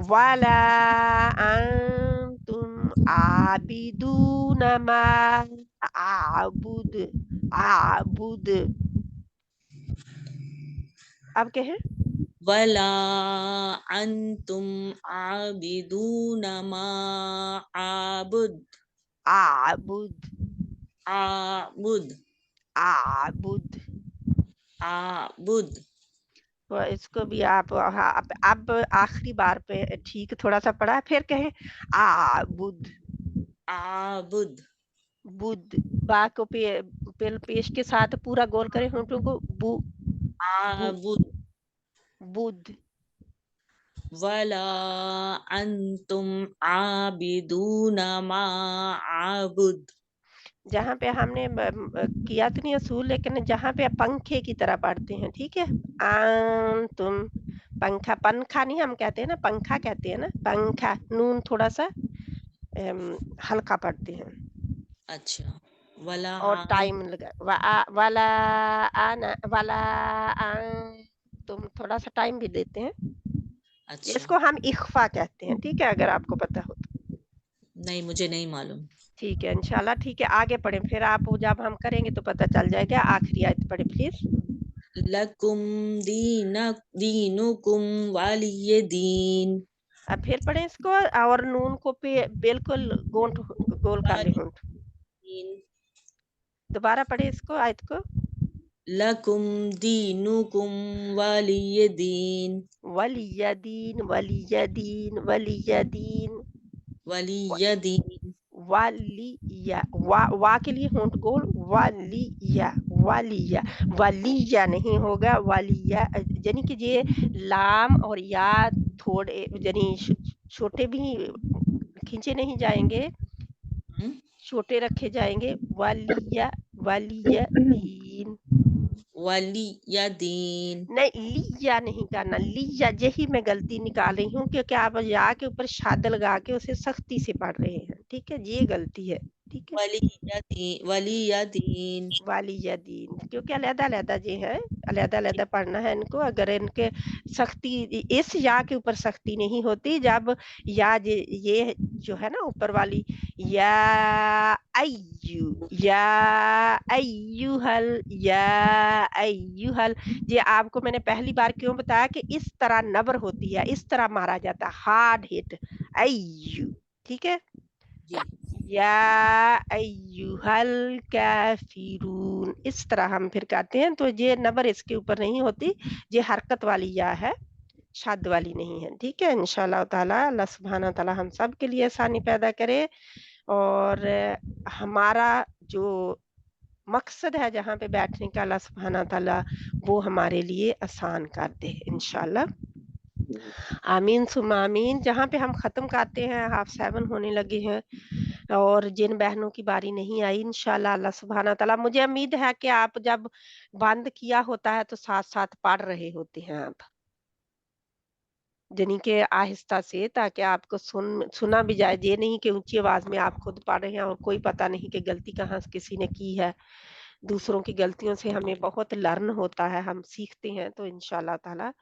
Speaker 1: والا انتم عابدون ما اعبد. اعبد. اب کہیں
Speaker 8: ولا انتم عابدون ما عبد.
Speaker 1: اعبد.
Speaker 8: اعبد.
Speaker 1: اعبد.
Speaker 8: اعبد.
Speaker 1: اس کو بھی آپ اب آخری بار پہ ٹھیک تھوڑا سا پڑھا. پھر کہیں اعبد.
Speaker 8: اعبد.
Speaker 1: بدھ. با کو پیش کے ساتھ پورا گول کریں ہونٹوں کو. بو.
Speaker 8: اعبد.
Speaker 1: بدھ.
Speaker 8: ولا انتم عابدون ما عبد.
Speaker 1: جہاں پہ ہم نے کیا تو نہیں اصول، لیکن جہاں پہ پنکھے کی طرح پڑھتے ہیں. ٹھیک ہے. تم پنکھا، پنکھا نہیں ہم کہتے ہیں نا، پنکھا کہتے ہیں نا. پنکھا نون تھوڑا سا ہلکا پڑھتے ہیں.
Speaker 8: اچھا. ولا
Speaker 1: اور ٹائم لگا. والا تم تھوڑا سا ٹائم بھی دیتے ہیں.
Speaker 8: اچھا.
Speaker 1: اس کو ہم اخفا کہتے ہیں. ٹھیک ہے، اگر آپ کو پتا ہو تو.
Speaker 8: نہیں مجھے نہیں معلوم.
Speaker 1: ٹھیک ہے انشاءاللہ. ٹھیک ہے آگے پڑھیں. پھر آپ جب ہم کریں گے تو پتہ چل جائے گا. آخری آیت پڑھیں پلیز.
Speaker 8: لکم دینکم ولی دین.
Speaker 1: اب پھر پڑھیں اس کو اور نون کو بالکل گول کر لیں ہونٹ. دوبارہ پڑھیں اس کو آیت کو.
Speaker 8: لکم دینکم ولی دین.
Speaker 1: ولی دین. ولی دین. ولی دین.
Speaker 8: ولی دین.
Speaker 1: ولی وا کے لیے ہونٹ گول. ولی ولی نہیں ہوگا. ولی یعنی کہ یہ لام اور یا تھوڑے یعنی چھوٹے بھی کھینچے نہیں جائیں گے، چھوٹے رکھے جائیں گے. ولی دین.
Speaker 8: वलिय दीन।
Speaker 1: नहीं, लिया नहीं करना, लिया यही मैं गलती निकाल रही हूँ, क्योंकि आप या के ऊपर शाद लगा के उसे सख्ती से पढ़ रहे हैं, ठीक है, ये गलती है, ठीक है।
Speaker 8: वलिय दीन
Speaker 1: वालिया दीन, क्योंकि अलग-अलग ये है, अलग-अलग पढ़ना है इनको। अगर इनके सख्ती इस या के ऊपर सख्ती नहीं होती, जब या ये जो है ना ऊपर वाली या अय्युहल, ये आपको मैंने पहली बार क्यों बताया कि इस तरह नबर होती है, इस तरह मारा जाता है, हार्ड हिट अय्यु, ठीक है।
Speaker 8: जी।
Speaker 1: या अय्युहल काफिरून, इस तरह हम फिर कहते हैं, तो ये नबर इसके ऊपर नहीं होती, ये हरकत वाली या है, शद वाली नहीं है, ठीक है। इंशाल्लाह ताला अल्लाह सुब्हाना ताला हम सब के लिए आसानी पैदा करे, और हमारा जो मकसद है जहाँ पे बैठने का, अल्लाह सुब्हाना ताला वो हमारे लिए आसान कर दे इंशाल्लाह। आमीन सुम्मा आमीन। जहाँ पे हम खत्म करते हैं, 7:30 होने लगे हैं, और जिन बहनों की बारी नहीं आई, इंशाल्लाह अल्लाह सुब्हाना ताला, मुझे उम्मीद है कि आप जब बंद किया होता है तो साथ साथ पढ़ रहे होते हैं आप, यानी कि आहिस्ता से, ताकि आपको सुना भी जाए, ये नहीं कि ऊंची आवाज में आप खुद पढ़ रहे हैं और कोई पता नहीं कि गलती कहाँ से किसी ने की है। दूसरों की गलतियों से हमें बहुत लर्न होता है, हम सीखते हैं, तो इंशाल्लाह ताला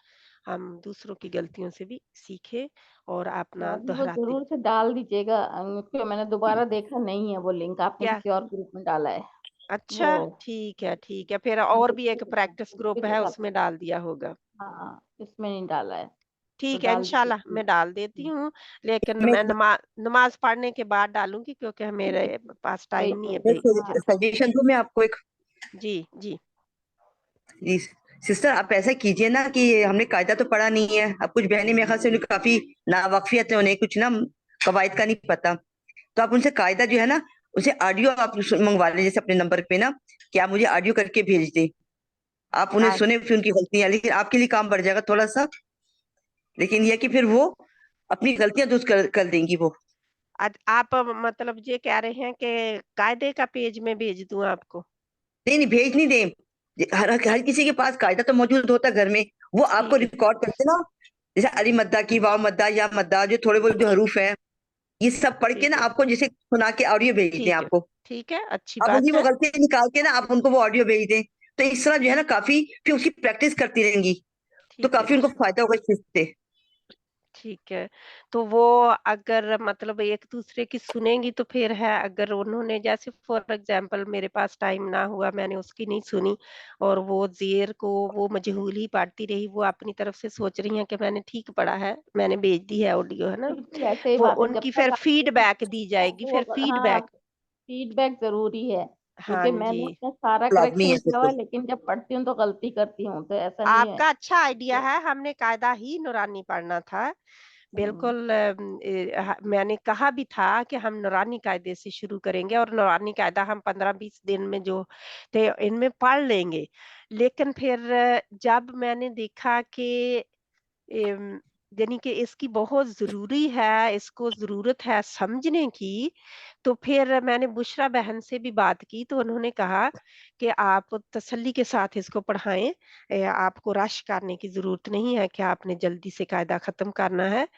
Speaker 1: हम दूसरों की गलतियों से भी सीखे और अपना
Speaker 2: भाभी वो
Speaker 1: दोहराते।
Speaker 2: जरूर से डाल दीजिएगा, क्यों मैंने दोबारा देखा नहीं है वो लिंक, आपने
Speaker 1: क्या?
Speaker 2: किसी और ग्रुप में डाला है
Speaker 1: अच्छा,
Speaker 2: वो,
Speaker 1: ठीक है, फिर
Speaker 2: मैं
Speaker 1: और
Speaker 2: देख
Speaker 1: भी
Speaker 2: के
Speaker 1: एक प्रैक्टिस
Speaker 2: उसके
Speaker 1: ग्रुप है,
Speaker 2: बताती
Speaker 1: उसमें डाल दिया होगा।
Speaker 2: हूँ। हाँ, इसमें नहीं डाला है, तो
Speaker 1: ठीक है,
Speaker 2: डाल दीजिए
Speaker 1: इंशाल्लाह मैं
Speaker 2: please।
Speaker 1: डाल देती हूँ, लेकिन
Speaker 4: मैं
Speaker 1: मैं नमाज पढ़ने के बाद डालूंगी, क्योंकि मेरे पास
Speaker 2: वही
Speaker 1: टाइम नहीं है
Speaker 2: तो,
Speaker 1: भाई।
Speaker 2: हाँ
Speaker 4: सजेशन दूं मैं आपको एक।
Speaker 1: जी जी
Speaker 4: जी सिस्टर, आप ऐसा कीजिए ना कि हमने कायदा तो पढ़ा नहीं है, अब कुछ बहनें मेरे ख्याल से उन्हें काफी नावाकिफियत है, उन्हें कुछ ना कवायद का नहीं पता, तो आप उनसे कायदा जो है ना, उसे ऑडियो आप मंगवा लें, जैसे अपने नंबर पे ना, कि आप मुझे ऑडियो करके भेज दें, आप उन्हें
Speaker 1: हाँ,
Speaker 4: सुने, फिर उनकी गलतियां, लेकिन आपके लिए काम बढ़ जाएगा थोड़ा सा, लेकिन यह कि फिर वो अपनी गलतियां दुरुस्त कर देंगी वो।
Speaker 1: आप मतलब ये कह रहे हैं कि कायदे का पेज में भेज दूं आपको?
Speaker 4: नहीं नहीं, भेज नहीं दें, हर किसी के पास कायदा तो मौजूद होता है घर में, वो आपको
Speaker 1: ठीक है,
Speaker 4: रिकॉर्ड करते ना, जैसे अली मद्दा की वाव मद्दा या मद्दा, जो थोड़े बहुत जो हरूफ है, ये सब पढ़ के
Speaker 1: ठीक
Speaker 4: ना
Speaker 1: है,
Speaker 4: आपको जैसे सुना के ऑडियो भेज दें
Speaker 1: ठीक है,
Speaker 4: आपको,
Speaker 1: ठीक है, अच्छी
Speaker 4: आप उनकी
Speaker 1: बात
Speaker 4: वो
Speaker 1: है।
Speaker 4: गलतियां निकाल के ना आप उनको वो ऑडियो भेज दें, तो इस तरह जो है ना काफी फिर उसकी प्रैक्टिस करती रहेंगी, तो
Speaker 1: ठीक है,
Speaker 4: काफी उनको फायदा होगा इस चीज से।
Speaker 1: ठीक है। तो वो अगर मतलब एक दूसरे की सुनेंगी तो फिर है, अगर उन्होंने जैसे फॉर एग्जांपल मेरे पास टाइम ना हुआ, मैंने उसकी नहीं सुनी, और वो ज़ेर को वो मजहूल ही पढ़ती रही, वो अपनी तरफ से सोच रही हैं कि मैंने ठीक पढ़ा है, मैंने भेज दी है ऑडियो, है ना?
Speaker 2: बिल्कुल ऐसे ही
Speaker 1: वो
Speaker 2: बात है, जब
Speaker 1: उनकी
Speaker 2: तक
Speaker 1: फिर
Speaker 2: आप
Speaker 1: फीडबैक दी जाएगी,
Speaker 2: वो,
Speaker 1: फिर
Speaker 2: हाँ,
Speaker 1: फीडबैक।
Speaker 2: फीडबैक जरूरी है,
Speaker 1: हाँ
Speaker 2: क्योंकि मैंने
Speaker 1: जी।
Speaker 2: अपना सारा
Speaker 4: लाजमी
Speaker 2: करेक्शन
Speaker 4: है
Speaker 2: किया हुआ
Speaker 4: बिल्कुल।
Speaker 2: है, लेकिन जब पढ़ती हूँ तो गलती करती हूँ, तो ऐसा नहीं है।
Speaker 1: आपका अच्छा आइडिया है, हमने कायदा ही नूरानी पढ़ना था।
Speaker 2: हम्म,
Speaker 1: बिल्कुल मैंने कहा भी था कि हम नूरानी कायदे से शुरू करेंगे, और नूरानी कायदा हम 15-20 दिन में जो थे इनमें पढ़ लेंगे। लेकिन फिर जब मैंने देखा कि एम, यानी कि इसकी बहुत ज़रूरी है, इसको ज़रूरत है समझने की, तो फिर मैंने बुशरा बहन से भी बात की, तो उन्होंने कहा कि आप तसल्ली के साथ इसको पढ़ाएँ, आपको रश करने की ज़रूरत नहीं है कि आपने जल्दी से कायदा ख़त्म करना है।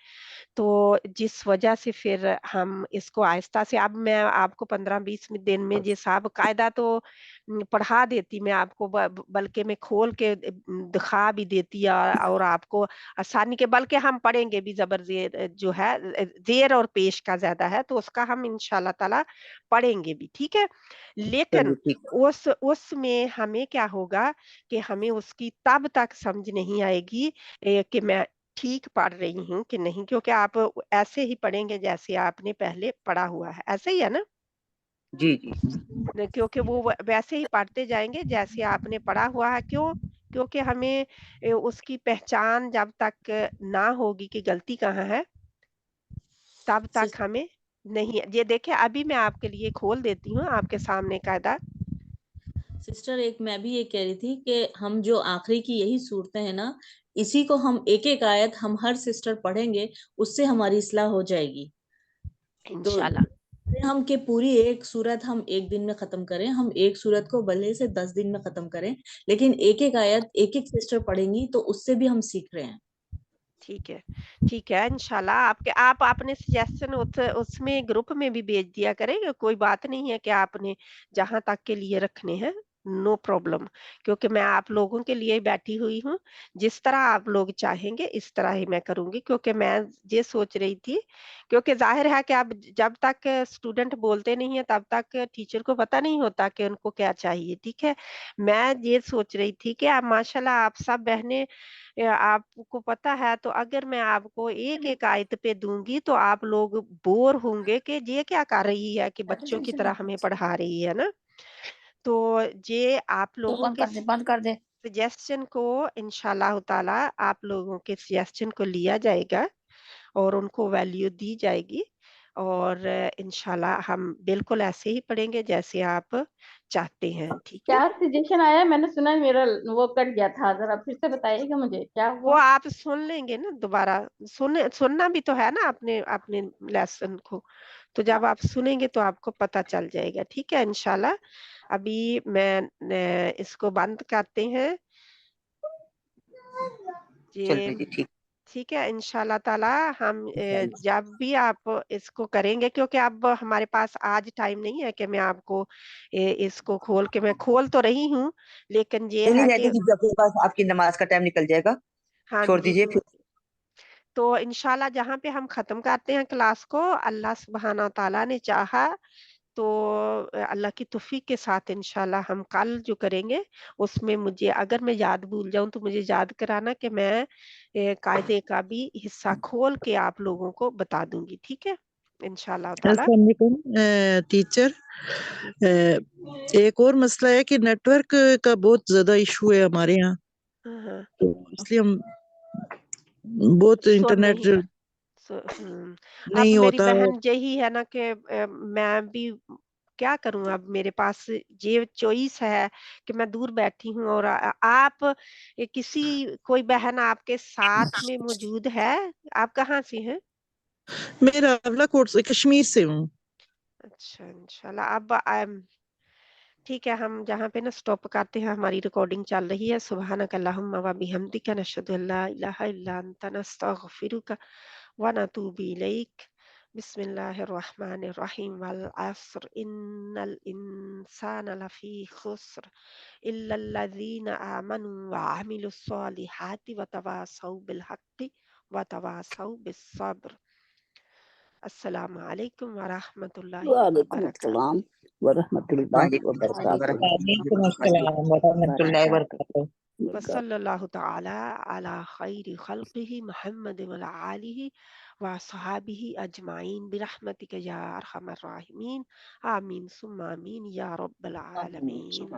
Speaker 1: तो जिस वजह से फिर हम इसको आहिस्ता से, अब मैं आपको 15-20 दिन में ये सब कायदा तो पढ़ा देती मैं आपको, बल्कि मैं खोल के दिखा भी देती, और आपको आसानी के, बल्कि हम पढ़ेंगे भी ज़बर ज़ेर जो है, ज़ेर और पेश का ज़्यादा है, तो उसका हम इंशाल्लाह ताला पढ़ेंगे भी, ठीक है? लेकिन
Speaker 4: चलिए ठीक
Speaker 1: उसमें हमें क्या होगा कि हमें उसकी तब तक समझ नहीं आएगी कि मैं ठीक पढ़ रही हूँ कि नहीं, क्योंकि आप ऐसे ही पढ़ेंगे जैसे आपने पहले पढ़ा हुआ है, ऐसे ही है ना?
Speaker 4: जी जी।
Speaker 1: क्योंकि वो वैसे ही पढ़ते जाएंगे जैसे आपने पढ़ा हुआ है। क्यों? क्योंकि हमें उसकी पहचान जब तक ना होगी कि गलती कहाँ है, तब तक हमें नहीं। ये देखिए, अभी मैं आपके लिए खोल देती हूँ आपके सामने कायदा।
Speaker 8: सिस्टर, एक मैं भी ये कह रही थी कि हम जो आखिरी की यही सूरतें हैं ना, इसी को हम एक एक आयत हम हर सिस्टर पढ़ेंगे, उससे हमारी इस्लाह हो जाएगी। तो
Speaker 1: इंशाल्लाह
Speaker 8: ہم کہ پوری ایک سورت ہم ایک دن میں ختم کریں، ہم ایک سورت کو بھلے سے 10 دن میں ختم کریں، لیکن ایک ایک آیت ایک ایک سسٹر پڑھیں گی تو اس سے بھی ہم سیکھ رہے ہیں.
Speaker 1: ٹھیک ہے انشاءاللہ. آپ اپنے سجیشن اس میں گروپ میں بھی بھیج دیا کریں گے. کوئی بات نہیں ہے کہ آپ نے جہاں تک کے لیے رکھنے ہیں، نو پرابلم، کیونکہ میں آپ لوگوں کے لیے بیٹھی ہوئی ہوں. جس طرح آپ لوگ چاہیں گے اس طرح ہی میں کروں گی، کیونکہ میں یہ سوچ رہی تھی، کیونکہ ظاہر ہے کہ اب جب تک اسٹوڈنٹ بولتے نہیں ہیں تب تک ٹیچر کو پتہ نہیں ہوتا کہ ان کو کیا چاہیے. ٹھیک ہے، میں یہ سوچ رہی تھی کہ آپ ماشاءاللہ آپ سب بہنیں، آپ کو پتا ہے، تو اگر میں آپ کو ایک ایک آیت پہ دوں گی تو آپ لوگ بور ہوں گے کہ یہ کیا کر رہی ہے کہ بچوں کی طرح ہمیں پڑھا رہی ہے نا. تو یہ آپ لوگوں کے
Speaker 3: بند کر دے.
Speaker 1: سجیشن کو انشاءاللہ تعالی آپ لوگوں کے سجیشن کو لیا جائے گا اور ان کو ویلیو دی جائے گی، اور انشاءاللہ ہم بالکل ایسے ہی پڑھیں گے جیسے آپ چاہتے ہیں. ٹھیک ہے،
Speaker 2: کیا سجیشن آیا؟ میں نے سنا میرا وہ کٹ گیا تھا، ذرا پھر سے بتائیے گا مجھے کیا
Speaker 1: وہ
Speaker 2: ہوا.
Speaker 1: آپ سن لیں گے نا دوبارہ. سننا بھی تو ہے نا اپنے لیسن کو، تو جب آپ سنیں گے تو آپ کو پتہ چل جائے گا. ٹھیک ہے انشاءاللہ. ابھی میں اس کو بند کرتے ہیں
Speaker 4: چلیے
Speaker 1: یہ.
Speaker 4: جی ٹھیک.
Speaker 1: ٹھیک ہے انشاءاللہ تعالی ہم
Speaker 4: انشاءاللہ.
Speaker 1: جب بھی آپ اس کو کریں گے، کیونکہ اب ہمارے پاس آج ٹائم نہیں ہے کہ میں آپ کو اس کو میں کھول تو رہی ہوں، لیکن یہ
Speaker 4: نہیں
Speaker 1: ہے
Speaker 4: رہتے
Speaker 1: کہ
Speaker 4: کہ آپ کے پاس آپ کی نماز کا ٹائم نکل جائے گا.
Speaker 1: ہاں
Speaker 4: چھوڑ
Speaker 1: جی.
Speaker 4: دیجیے پھر.
Speaker 1: تو انشاءاللہ جہاں پہ ہم ختم کرتے ہیں کلاس کو، اللہ سبحانہ تعالیٰ نے چاہا تو اللہ کی توفیق کے ساتھ انشاءاللہ ہم کل جو کریں گے اس میں مجھے، اگر میں یاد بھول جاؤں تو مجھے یاد کرانا کہ میں قاعدے کا بھی حصہ کھول کے آپ لوگوں کو بتا دوں گی. ٹھیک ہے انشاءاللہ تعالیٰ.
Speaker 9: السلام علیکم ٹیچر. ایک اور مسئلہ ہے کہ نیٹ ورک کا بہت زیادہ ایشو ہے ہمارے یہاں،
Speaker 1: ہاں
Speaker 9: تو اس لیے ہم بہت
Speaker 1: سن
Speaker 9: انٹرنیٹ
Speaker 1: نہیں اب
Speaker 9: نہیں
Speaker 1: میری
Speaker 9: ہوتا.
Speaker 1: بہن یہی ہے نا کہ میں بھی کیا کروں. اب میرے پاس یہ چوائس ہے کہ میں دور بیٹھی ہوں، اور آپ کسی کوئی بہن آپ کے ساتھ میں موجود ہے؟ آپ کہاں سے ہیں؟
Speaker 9: میں راولہ کوٹ سے، کشمیر سے ہوں.
Speaker 1: اچھا انشاءاللہ. اب ٹھیک ہے، ہم جہاں پہ نا سٹاپ کرتے ہیں، ہماری ریکارڈنگ چل رہی ہے. سبحانک اللہم و بحمدک، نشہد ان لا الہ الا انت، نستغفرک و نتوب الیک. بسم اللہ الرحمن الرحیم. والعصر ان الانسان لفی خسر الا الذین آمنوا وعملوا الصالحات وتواصوا بالحق وتواصوا بالصبر. السلام علیکم ورحمۃ اللہ
Speaker 10: وعلیکم
Speaker 1: وبرکاتہ.
Speaker 10: السلام ورحمۃ اللہ
Speaker 4: وعلیکم السلام
Speaker 10: وبرکاتہ.
Speaker 9: وعلیکم
Speaker 4: ورحمۃ
Speaker 9: السلام ورحمۃ اللہ وبرکاتہ.
Speaker 1: وصلی اللہ تعالی علی خیر خلقہ محمد وعلی آلہ وصحابہ اجمعین برحمتک یا ارحم الراحمین. آمین ثم آمین یا رب العالمین.